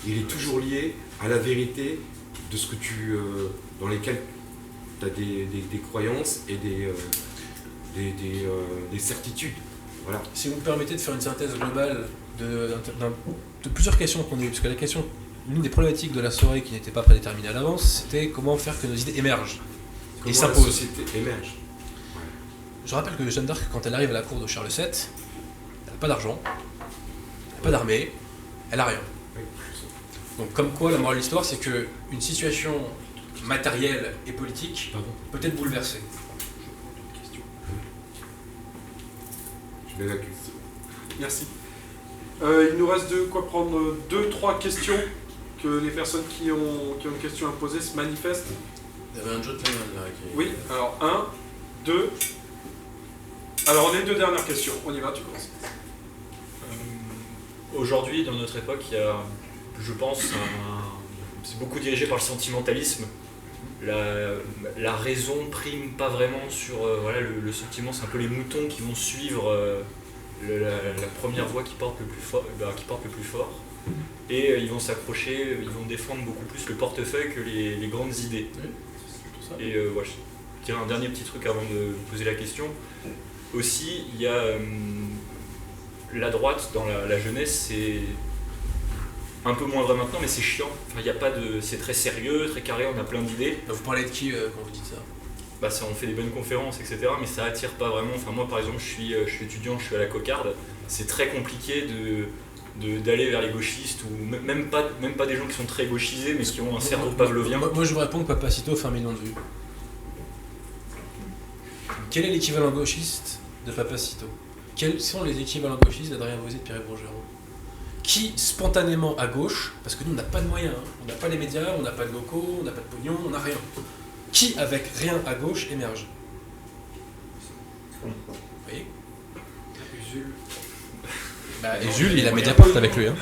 il est toujours lié à la vérité de ce que dans lesquels tu as des croyances et des certitudes. Voilà. Si vous me permettez de faire une synthèse globale de plusieurs questions qu'on a eues, parce que l'une des problématiques de la soirée qui n'était pas prédéterminée à l'avance, c'était comment faire que nos idées émergent et s'imposent. La société émerge. Je rappelle que Jeanne d'Arc, quand elle arrive à la cour de Charles VII, elle n'a pas d'argent, elle n'a pas d'armée, elle n'a rien. Donc comme quoi, la morale de l'histoire, c'est qu'une situation matérielle et politique peut être bouleversée. Je m'évacue. Merci. Il nous reste de quoi prendre 2-3 questions, que les personnes qui ont une question à poser se manifestent. Il y avait un gentleman là qui... Oui, alors 1, 2... Alors les 2 dernières questions, on y va, tu commences. Aujourd'hui, dans notre époque, il y a, je pense, c'est beaucoup dirigé par le sentimentalisme. La raison prime pas vraiment sur le sentiment, c'est un peu les moutons qui vont suivre la première voix qui porte le plus fort. Et ils vont s'accrocher, ils vont défendre beaucoup plus le portefeuille que les grandes idées. Oui, c'est tout ça. Et je dirais un dernier petit truc avant de poser la question. Aussi, il y a la droite dans la jeunesse, c'est un peu moins vrai maintenant, mais c'est chiant. Enfin, y a pas de, c'est très sérieux, très carré, on a plein d'idées. Vous parlez de qui quand vous dites ça? On fait des bonnes conférences, etc. Mais ça attire pas vraiment. Enfin, moi, par exemple, je suis étudiant, je suis à la cocarde. C'est très compliqué d'aller vers les gauchistes, ou même pas des gens qui sont très gauchisés, mais qui ont un cerveau pavlovien. Moi, je vous réponds que Papacito fait 1 million de vues. Quel est l'équivalent gauchiste de Papacito? Quels sont les équivalents gauchistes d'Adrien Vosé et de Pierre Bourgeron? Qui, spontanément à gauche, parce que nous on n'a pas de moyens, on n'a pas les médias, on n'a pas de locaux, on n'a pas de pognon, on n'a rien. Qui, avec rien à gauche, émerge? Vous voyez? Et Jules, il a Mediapart avec lui. Hein.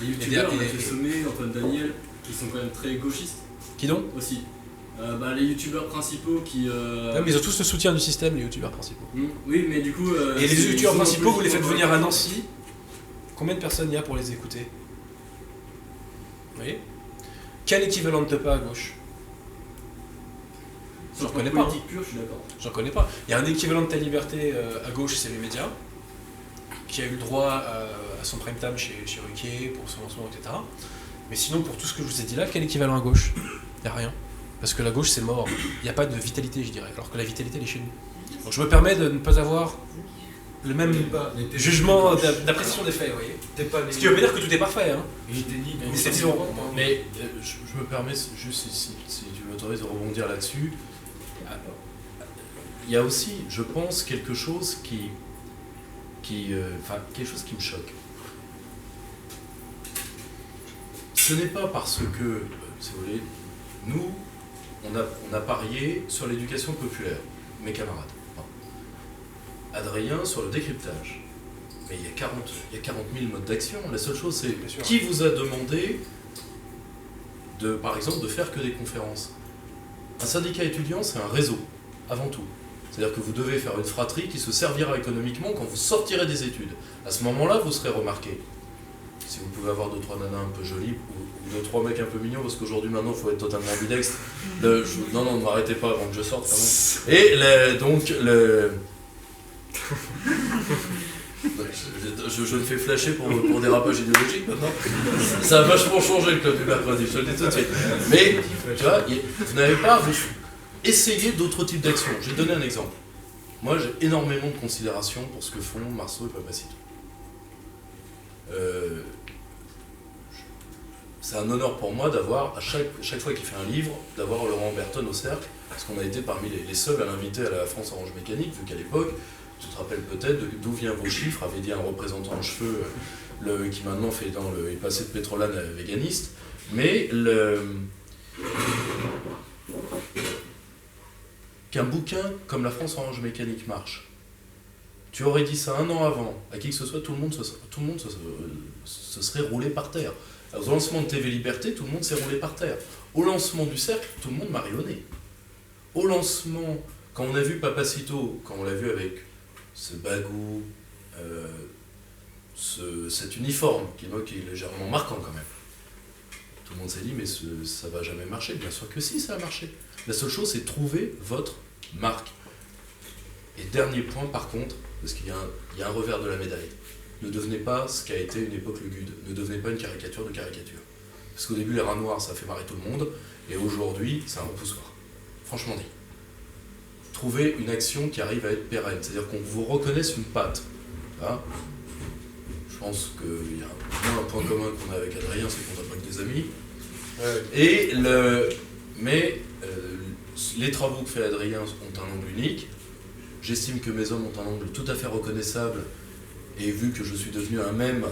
Les youtubeurs, Mathieu Sommet, Antoine Daniel, qui sont quand même très gauchistes. Qui donc? Aussi. Les youtubeurs principaux qui... Ouais, mais ils ont tous le soutien du système, les youtubeurs principaux. Oui, mais du coup... et les youtubeurs principaux, vous les faites venir à Nancy. Combien de personnes il y a pour les écouter? Vous voyez? Quel équivalent de Tepa à gauche? J'en connais pas. Politique pure, je suis d'accord. J'en connais pas. Il y a un équivalent de Ta Liberté à gauche, c'est les médias, qui a eu le droit à son prime time chez Ruquier pour son lancement, etc. Mais sinon, pour tout ce que je vous ai dit là, quel équivalent à gauche? Il n'y a rien. Parce que la gauche, c'est mort. Il n'y a pas de vitalité, je dirais. Alors que la vitalité, elle est chez nous. Donc je me permets de ne pas avoir le même jugement d'appréciation des faits, vous voyez. Ce qui veut pas dire que tout est parfait, hein. Mais c'est différent. Mais je me permets juste, si tu m'autorises de rebondir là-dessus, il y a aussi, je pense, quelque chose qui me choque. Ce n'est pas parce que, si vous voulez, nous, on a parié sur l'éducation populaire, mes camarades. Adrien sur le décryptage. Mais il y a 40 000 modes d'action. La seule chose, c'est qui vous a demandé, par exemple, de faire que des conférences? Un syndicat étudiant, c'est un réseau, avant tout. C'est-à-dire que vous devez faire une fratrie qui se servira économiquement quand vous sortirez des études. À ce moment-là, vous serez remarqué. Si vous pouvez avoir 2-3 nanas un peu jolies, ou 2-3 mecs un peu mignons, parce qu'aujourd'hui, maintenant, il faut être totalement ambidextre. Non, ne m'arrêtez pas avant que je sorte, quand même. Et donc, je le fais flasher pour dérapage idéologique maintenant. Ça a vachement changé le club du mercredi, je te le dis tout de suite. Mais, tu vois, vous n'avez pas essayé d'autres types d'actions. Je vais te donner un exemple. Moi, j'ai énormément de considération pour ce que font Marceau et Papacito. C'est un honneur pour moi d'avoir, à chaque fois qu'il fait un livre, d'avoir Laurent Berton au cercle, parce qu'on a été parmi les seuls à l'inviter à la France Orange Mécanique, vu qu'à l'époque, tu te rappelles peut-être d'où vient vos chiffres, avait dit un représentant en cheveux qui maintenant est passé de pétrolane à véganiste, mais qu'un bouquin comme La France Orange Mécanique marche, tu aurais dit ça 1 an avant, à qui que ce soit, tout le monde se serait roulé par terre. Au lancement de TV Liberté, tout le monde s'est roulé par terre. Au lancement du Cercle, tout le monde marionnait. Au lancement, quand on a vu Papacito, quand on l'a vu avec ce bagou, cet uniforme, qui est légèrement marquant quand même, tout le monde s'est dit, mais ça va jamais marcher. Bien sûr que si, ça a marché. La seule chose, c'est trouver votre marque. Et dernier point, par contre, parce qu'il y a un revers de la médaille, ne devenez pas ce qu'a été une époque le GUD, ne devenez pas une caricature de caricature. Parce qu'au début, les rats noirs, ça a fait marrer tout le monde, et aujourd'hui, c'est un repoussoir. Franchement dit. Trouvez une action qui arrive à être pérenne, c'est-à-dire qu'on vous reconnaisse une patte. Hein, je pense qu'il y a un point commun qu'on a avec Adrien, c'est qu'on n'a pas que des amis. Mais les travaux que fait Adrien ont un angle unique. J'estime que mes hommes ont un angle tout à fait reconnaissable. Et vu que je suis devenu un mème,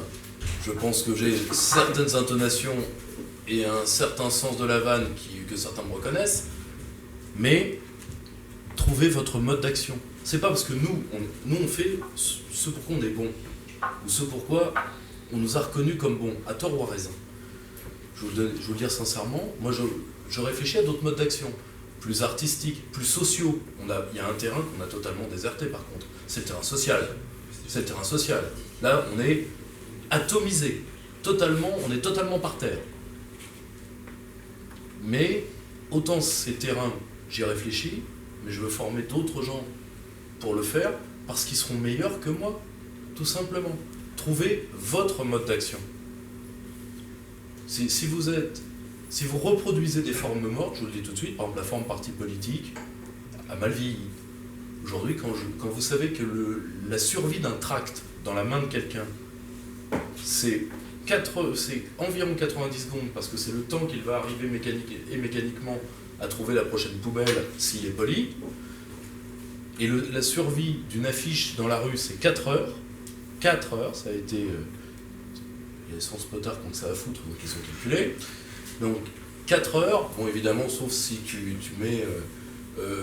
je pense que j'ai certaines intonations et un certain sens de la vanne que certains me reconnaissent. Mais trouvez votre mode d'action. C'est pas parce que nous on fait ce pourquoi on est bon, ou ce pourquoi on nous a reconnus comme bons, à tort ou à raison. Je vous le dire sincèrement, moi je réfléchis à d'autres modes d'action, plus artistiques, plus sociaux. Il y a un terrain qu'on a totalement déserté par contre, c'est le terrain social. C'est le terrain social. Là, on est atomisé, on est totalement par terre. Mais, autant ces terrains, j'y réfléchis, mais je veux former d'autres gens pour le faire, parce qu'ils seront meilleurs que moi, tout simplement. Trouvez votre mode d'action. Si vous reproduisez des formes mortes, je vous le dis tout de suite, par exemple la forme parti politique, a mal vieilli. Aujourd'hui, quand vous savez que la survie d'un tract dans la main de quelqu'un, c'est environ 90 secondes, parce que c'est le temps qu'il va arriver mécaniquement à trouver la prochaine poubelle s'il est poli, et la survie d'une affiche dans la rue, c'est 4 heures. 4 heures, ça a été... il y a des sens potards contre ça à foutre, donc ils sont calculés. Donc 4 heures, bon évidemment, sauf si tu mets...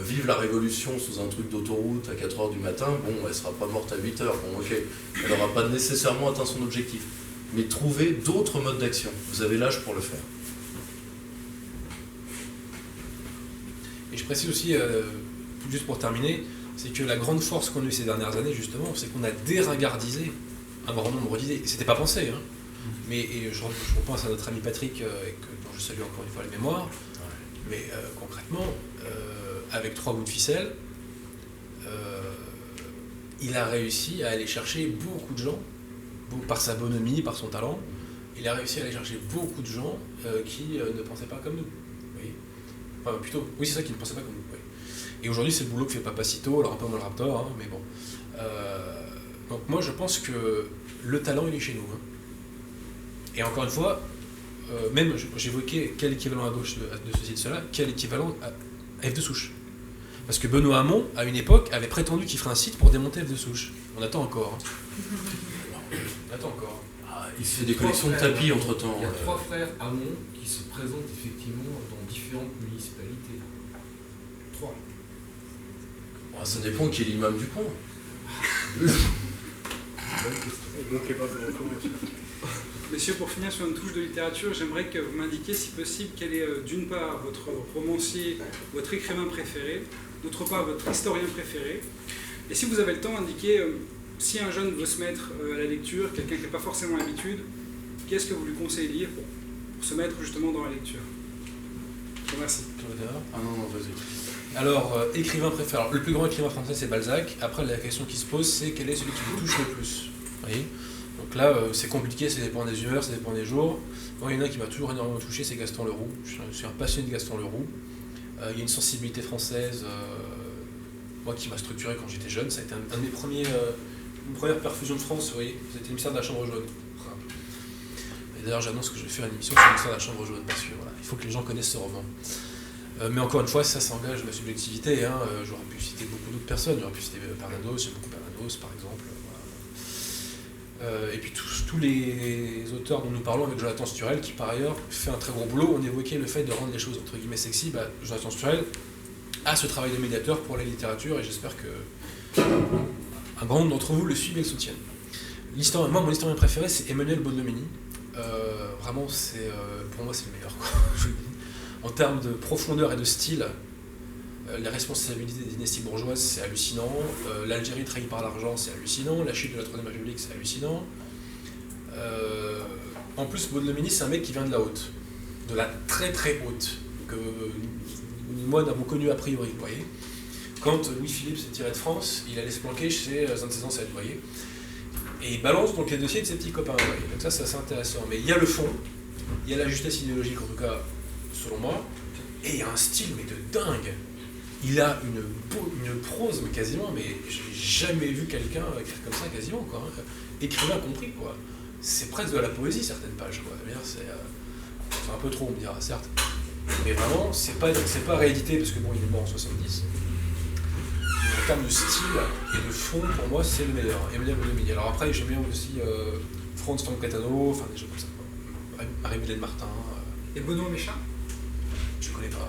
vive la révolution sous un truc d'autoroute à 4 heures du matin, bon, elle sera pas morte à 8 heures, bon ok, elle n'aura pas nécessairement atteint son objectif. Mais trouvez d'autres modes d'action, vous avez l'âge pour le faire. Et je précise aussi, juste pour terminer, c'est que la grande force qu'on a eu ces dernières années, justement, c'est qu'on a déringardisé un grand nombre d'idées. C'était pas pensé, hein. Mais je repense à notre ami Patrick, dont je salue encore une fois la mémoire, mais concrètement, avec 3 bouts de ficelle, il a réussi à aller chercher beaucoup de gens, par sa bonhomie, par son talent, il a réussi à aller chercher beaucoup de gens qui ne pensaient pas comme nous. Oui. Enfin, plutôt, oui, c'est ça, qui ne pensaient pas comme nous. Oui. Et aujourd'hui, c'est le boulot que fait Papacito, alors un peu moins le Raptor, hein, mais bon. Donc moi, je pense que le talent, il est chez nous. Hein. Et encore une fois, même j'évoquais quel équivalent à gauche de ceci, de cela, quel équivalent à F de Souche. Parce que Benoît Hamon, à une époque, avait prétendu qu'il ferait un site pour démonter F de Souche. On attend encore. Hein. On attend encore. Ah, il se fait des collections de tapis entre-temps. Il y a 3 frères Hamon qui se présentent effectivement dans différentes municipalités. 3. Ah, ça dépend qui est l'imam du coin. Messieurs, pour finir sur une touche de littérature, j'aimerais que vous m'indiquiez, si possible, quel est d'une part votre romancier, votre écrivain préféré, d'autre part votre historien préféré, et si vous avez le temps, indiquez si un jeune veut se mettre à la lecture, quelqu'un qui n'a pas forcément l'habitude, qu'est-ce que vous lui conseillez de lire pour se mettre justement dans la lecture. Je vous remercie. Ah non, vas-y. Alors, écrivain préféré. Alors, le plus grand écrivain français, c'est Balzac. Après, la question qui se pose, c'est quel est celui qui vous touche le plus. Vous voyez ? Donc là, c'est compliqué, ça dépend des humeurs, ça dépend des jours. Moi, il y en a qui m'a toujours énormément touché, c'est Gaston Leroux. Je suis un passionné de Gaston Leroux. Il y a une sensibilité française, moi, qui m'a structuré quand j'étais jeune. Ça a été un de mes premiers... une première perfusion de France, vous voyez, c'était l'émissaire de la Chambre jaune. Et d'ailleurs, j'annonce que je vais faire une émission sur l'émissaire de la Chambre jaune, parce que voilà, il faut que les gens connaissent ce roman. Mais encore une fois, ça engage ma subjectivité. Hein. J'aurais pu citer beaucoup d'autres personnes, j'aurais pu citer Bernanos, j'aime beaucoup Bernanos. Klaus par exemple. Et puis tous les auteurs dont nous parlons avec Jonathan Sturel, qui par ailleurs fait un très gros boulot. On évoquait le fait de rendre les choses entre guillemets sexy. Jonathan Sturel a ce travail de médiateur pour la littérature et j'espère que un grand nombre d'entre vous le suivent et le soutiennent. Moi, mon historien préféré, c'est Emmanuel Baudelomini. Vraiment, pour moi, c'est le meilleur, quoi. En termes de profondeur et de style, les responsabilités des dynasties bourgeoises, c'est hallucinant. L'Algérie trahie par l'argent, c'est hallucinant. La chute de la Troisième République, c'est hallucinant. En plus, Baudelomini, c'est un mec qui vient de la haute, de la très très haute, que moi n'avons connu a priori, vous voyez. Quand Louis-Philippe s'est tiré de France, il allait se planquer chez un de ses ancêtres, vous voyez. Et il balance donc les dossiers de ses petits copains, vous voyez. Donc ça, c'est assez intéressant. Mais il y a le fond, il y a la justesse idéologique, en tout cas, selon moi, et il y a un style, mais de dingue. Il a une prose, mais quasiment, mais j'ai jamais vu quelqu'un écrire comme ça, quasiment, quoi. Hein. Écrivain compris, quoi. C'est presque de la poésie, certaines pages, quoi. C'est un peu trop, on me dira, certes. Mais vraiment, c'est pas réédité, parce que bon, il est mort en 70. Mais en termes de style et de fond, pour moi, c'est le meilleur. Emmanuel Baudelomini. Alors après, j'aime bien aussi Franz von Catano, enfin des gens comme ça, quoi. Marie-Mylène Martin. Et Benoît Méchat? Je connais pas.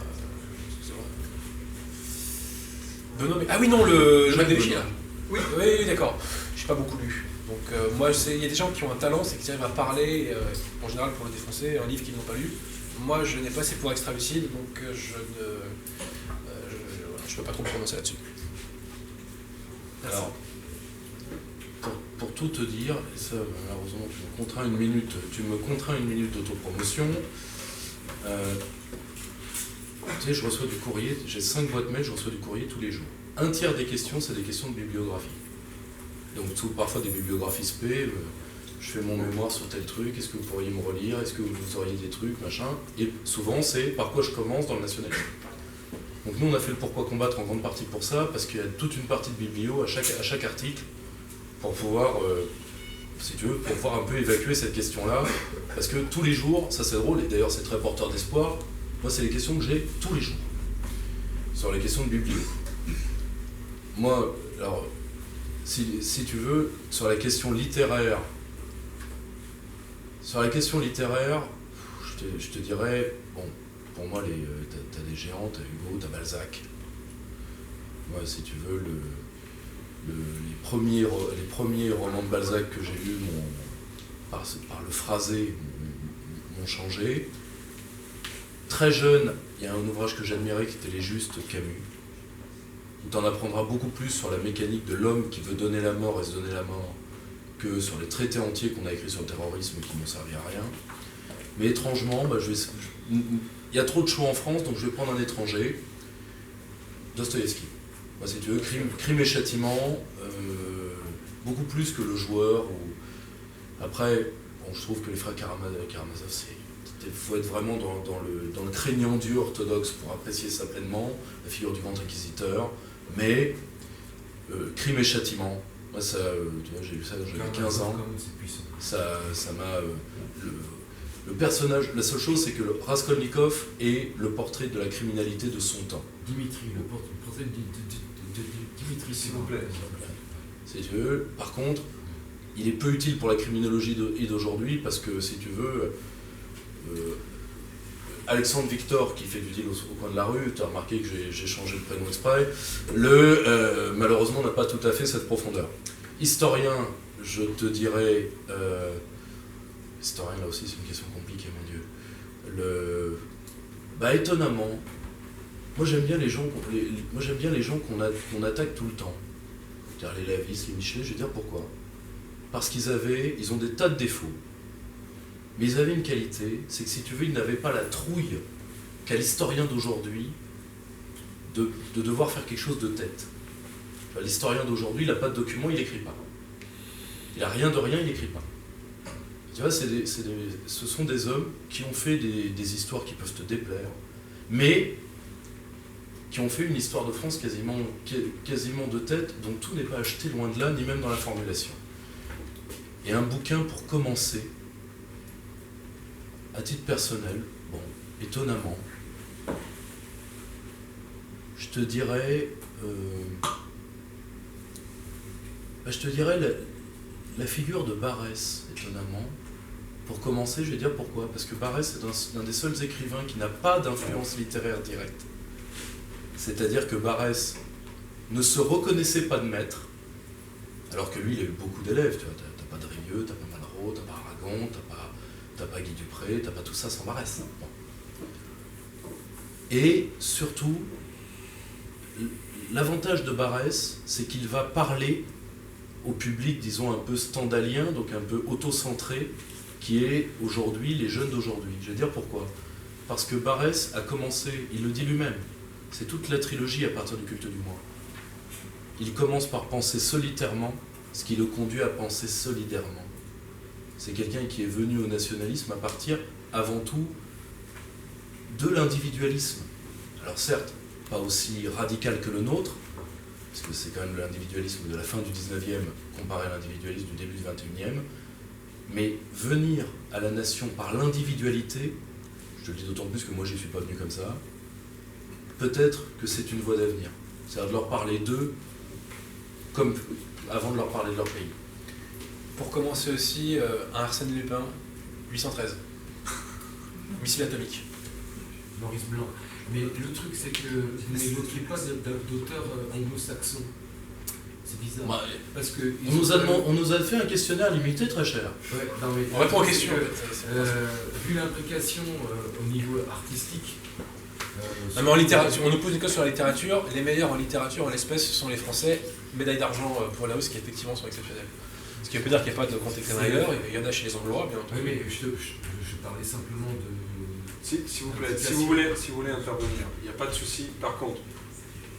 Benoît, mais... Ah oui, non, le Jacques Delichy, là. Oui, d'accord. J'ai pas beaucoup lu. Donc, moi, il y a des gens qui ont un talent, c'est qu'ils arrivent à parler, en général, pour le défoncer, un livre qu'ils n'ont pas lu. Moi, je n'ai pas ces pouvoirs extra-lucides, donc je peux pas trop me prononcer là-dessus. Alors, pour tout te dire, et ça, malheureusement, tu me contrains une minute d'autopromotion. Tu sais, je reçois du courrier, j'ai 5 boîtes mail, je reçois du courrier tous les jours. Un tiers des questions, c'est des questions de bibliographie. Donc parfois des bibliographies spé, je fais mon mémoire sur tel truc, est-ce que vous pourriez me relire, est-ce que vous auriez des trucs, machin. Et souvent c'est par quoi je commence dans le nationalisme. Donc nous on a fait le Pourquoi combattre en grande partie pour ça, parce qu'il y a toute une partie de biblio à chaque article, pour pouvoir, si tu veux, pour pouvoir un peu évacuer cette question-là. Parce que tous les jours, ça c'est drôle, et d'ailleurs c'est très porteur d'espoir, moi, c'est les questions que j'ai tous les jours, sur les questions de biblio. Moi, alors, si tu veux, sur la question littéraire, je te dirais, bon, pour moi, t'as des géants, t'as Hugo, t'as Balzac. Moi, si tu veux, les premiers romans de Balzac que j'ai lus, par le phrasé, m'ont changé. Très jeune, il y a un ouvrage que j'admirais qui était Les Justes, Camus, où tu en apprendras beaucoup plus sur la mécanique de l'homme qui veut donner la mort et se donner la mort que sur les traités entiers qu'on a écrits sur le terrorisme et qui n'ont servi à rien. Mais étrangement, il y a trop de choix en France, donc je vais prendre un étranger, Dostoïevski. Moi, si tu veux, Crime et Châtiment, beaucoup plus que Le Joueur. Après, bon, je trouve que les frères Karamazov, il faut être vraiment dans le craignant Dieu orthodoxe pour apprécier ça pleinement, la figure du grand inquisiteur, mais Crime et Châtiment, moi ça, tu vois, j'ai lu ça quand j'avais 15 ans, ça m'a... le personnage, la seule chose c'est que Raskolnikov est le portrait de la criminalité de son temps. Dimitri, le portrait de Dimitri, s'il vous plaît. Si tu veux, par contre, il est peu utile pour la criminologie d'aujourd'hui parce que, si tu veux, Alexandre Victor, qui fait du deal au coin de la rue, tu as remarqué que j'ai changé le prénom exprès, malheureusement n'a pas tout à fait cette profondeur. Historien, je te dirais... historien, là aussi, c'est une question compliquée, mon Dieu. Étonnamment, moi j'aime bien les gens qu'on attaque tout le temps. C'est-à-dire les Lavis, les Michelet, je vais dire pourquoi. Parce qu'ils ont des tas de défauts. Mais ils avaient une qualité, c'est que si tu veux, ils n'avaient pas la trouille qu'a l'historien d'aujourd'hui de devoir faire quelque chose de tête. L'historien d'aujourd'hui, il n'a pas de document, il n'écrit pas. Il n'a rien de rien, il n'écrit pas. Tu vois, ce sont des hommes qui ont fait des histoires qui peuvent te déplaire, mais qui ont fait une histoire de France quasiment de tête, dont tout n'est pas acheté loin de là, ni même dans la formulation. Et un bouquin pour commencer, à titre personnel, bon, étonnamment, je te dirais Je te dirais la figure de Barrès, étonnamment. Pour commencer, je vais dire pourquoi. Parce que Barrès est l'un des seuls écrivains qui n'a pas d'influence littéraire directe. C'est-à-dire que Barrès ne se reconnaissait pas de maître, alors que lui, il a eu beaucoup d'élèves. Tu vois, t'as pas Drieux, t'as pas Malraux, t'as pas Aragon, t'as pas Guy Dupré, t'as pas tout ça sans Barrès. Bon. Et surtout, l'avantage de Barrès, c'est qu'il va parler au public, disons, un peu stendhalien, donc un peu auto-centré, qui est aujourd'hui les jeunes d'aujourd'hui. Je vais dire pourquoi. Parce que Barrès a commencé, il le dit lui-même, c'est toute la trilogie à partir du culte du moi. Il commence par penser solitairement, ce qui le conduit à penser solidairement. C'est quelqu'un qui est venu au nationalisme à partir, avant tout, de l'individualisme. Alors certes, pas aussi radical que le nôtre, parce que c'est quand même l'individualisme de la fin du 19e comparé à l'individualisme du début du 21e, mais venir à la nation par l'individualité, je te le dis d'autant plus que moi j'y suis pas venu comme ça, peut-être que c'est une voie d'avenir. C'est-à-dire de leur parler d'eux comme avant de leur parler de leur pays. Pour commencer aussi, un Arsène Lupin, 813. Missile atomique. Maurice Blanc. Mais le truc, c'est que vous n'évoquez pas d'auteurs anglo-saxons. C'est bizarre. Bah, parce que on nous a fait un questionnaire limité très cher. Ouais, non, mais on répond aux questions. Vu l'implication au niveau artistique. Non, mais en littérature, on nous pose une question sur la littérature. Les meilleurs en littérature, en l'espèce, ce sont les Français. Médaille d'argent pour Laos, qui effectivement sont exceptionnels. Ce qui veut dire qu'il n'y a pas de grand écrit ailleurs. Il y en a chez les Anglois, bien entendu. Oui, mais je parlais simplement de. S'il vous plaît, si vous voulez intervenir, il n'y a pas de souci. Par contre,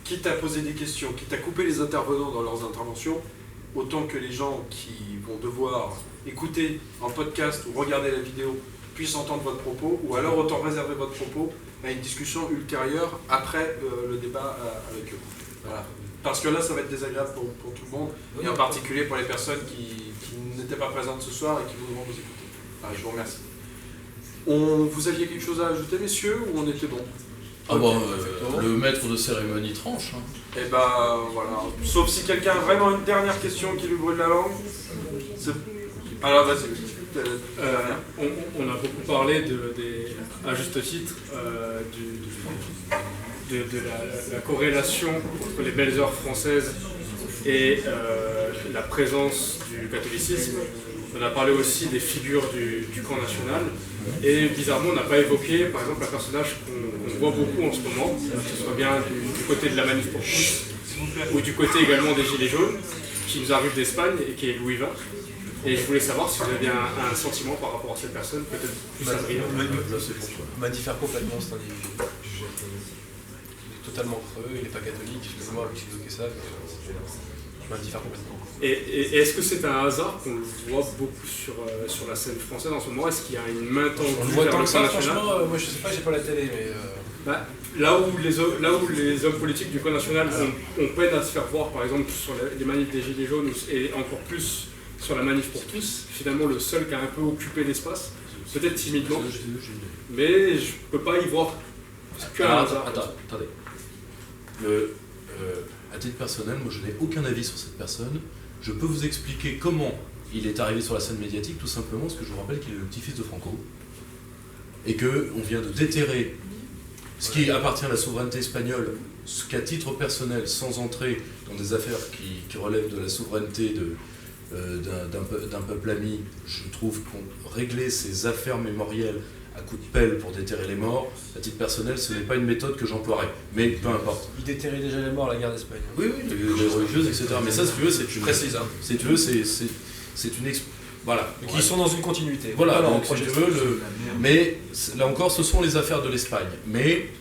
quitte à poser des questions, quitte à couper les intervenants dans leurs interventions, autant que les gens qui vont devoir écouter en podcast ou regarder la vidéo puissent entendre votre propos, ou alors autant réserver votre propos à une discussion ultérieure après le débat avec eux. Voilà. Parce que là, ça va être désagréable pour tout le monde, et en particulier pour les personnes qui n'étaient pas présentes ce soir et qui voudront vous écouter. Voilà, je vous remercie. Vous aviez quelque chose à ajouter, messieurs, ou on était bon? Ah bon, le maître de cérémonie tranche. Hein. Et bah voilà. Sauf si quelqu'un a vraiment une dernière question qui lui brûle la langue. Alors vas-y. On a beaucoup parlé, à juste titre, de la corrélation entre les belles heures françaises et la présence du catholicisme. On a parlé aussi des figures du camp national. Et bizarrement, on n'a pas évoqué, par exemple, un personnage qu'on voit beaucoup en ce moment, que ce soit bien du côté de la manif pour tous, ou du côté également des Gilets jaunes, qui nous arrive d'Espagne et qui est Louis XX. Et je voulais savoir si vous aviez un sentiment par rapport à cette personne, peut-être plus Adrien. Diffère complètement cet individu. Il est totalement creux, il n'est pas catholique, excusez-moi si vous évoquez ça, mais je diffère complètement. Et est-ce que c'est un hasard qu'on le voit beaucoup sur la scène française en ce moment? Est-ce qu'il y a une main tendue on le voit vers tant le que ça, camp national? franchement, moi je sais pas, j'ai pas la télé, mais... Là où les hommes politiques du camp national ont peine à se faire voir, par exemple sur les manifs des Gilets jaunes et encore plus sur la manif pour tous, finalement le seul qui a un peu occupé l'espace, peut-être timidement, mais je peux pas y voir qu'un hasard. Attendez. À titre personnel, moi je n'ai aucun avis sur cette personne. Je peux vous expliquer comment il est arrivé sur la scène médiatique, tout simplement parce que je vous rappelle qu'il est le petit-fils de Franco et qu'on vient de déterrer ce qui appartient à la souveraineté espagnole, ce qu'à titre personnel, sans entrer dans des affaires qui relèvent de la souveraineté d'un peuple ami, je trouve qu'on réglait ces affaires mémorielles à coups de pelle pour déterrer les morts, à titre personnel, ce n'est pas une méthode que j'emploierais. Mais peu importe. Il déterrait déjà les morts à la guerre d'Espagne. Oui, les religieuses, etc. Mais ça, si tu veux, c'est une... Précise, hein. Si tu veux, c'est une... Voilà. Qui sont dans une continuité. Voilà, donc si tu veux, mais là encore, ce sont les affaires de l'Espagne. Mais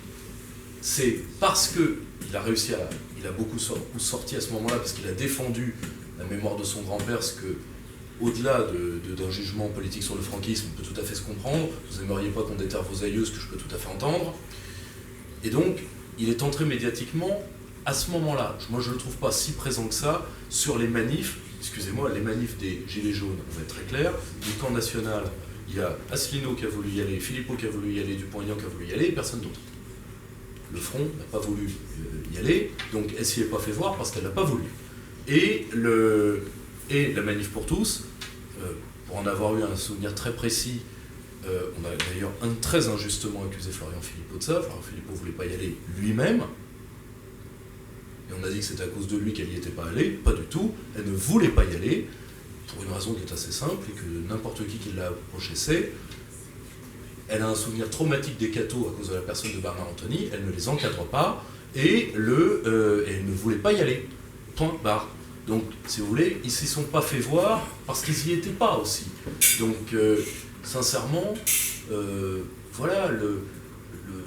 c'est parce qu'il a réussi à... Il a beaucoup sorti à ce moment-là, parce qu'il a défendu la mémoire de son grand-père, ce que... Au-delà d'un jugement politique sur le franquisme, on peut tout à fait se comprendre. Vous n'aimeriez pas qu'on déterre vos aïeux, ce que je peux tout à fait entendre. Et donc, il est entré médiatiquement à ce moment-là. Moi, je ne le trouve pas si présent que ça sur les manifs. Excusez-moi, les manifs des Gilets jaunes, on va être très clair. Du camp national, il y a Asselineau qui a voulu y aller, Philippot qui a voulu y aller, Dupont-Aignan qui a voulu y aller, et personne d'autre. Le Front n'a pas voulu y aller, donc elle s'y est pas fait voir parce qu'elle n'a pas voulu. Et la Manif pour tous, pour en avoir eu un souvenir très précis, on a d'ailleurs très injustement accusé Florian Philippot de ça. Florian Philippot ne voulait pas y aller lui-même. Et on a dit que c'était à cause de lui qu'elle n'y était pas allée. Pas du tout. Elle ne voulait pas y aller, pour une raison qui est assez simple, et que n'importe qui l'a approché sait. Elle a un souvenir traumatique des cathos à cause de la personne de Bernard Anthony. Elle ne les encadre pas. Et elle ne voulait pas y aller. Point barre. Donc, si vous voulez, ils ne s'y sont pas fait voir parce qu'ils n'y étaient pas aussi. Donc, sincèrement, voilà,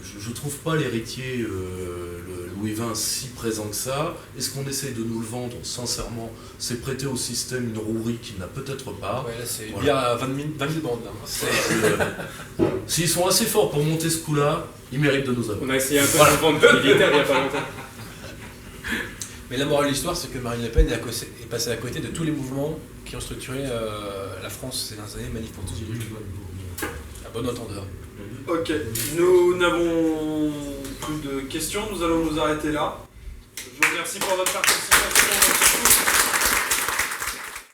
je ne trouve pas l'héritier le Louis XX si présent que ça. Est-ce qu'on essaie de nous le vendre? Sincèrement, c'est prêter au système une rouerie qu'il n'a peut-être pas. Ouais, là, c'est bien à 20 000 bandes. Là. S'ils sont assez forts pour monter ce coup-là, ils méritent de nous avoir. On a essayé un peu de vendre militaire il n'y a pas longtemps. Mais la morale de l'histoire, c'est que Marine Le Pen est passée à côté de tous les mouvements qui ont structuré la France ces dernières années, Manif pour tous, à bon entendeur. Ok, nous n'avons plus de questions, nous allons nous arrêter là. Je vous remercie pour votre participation.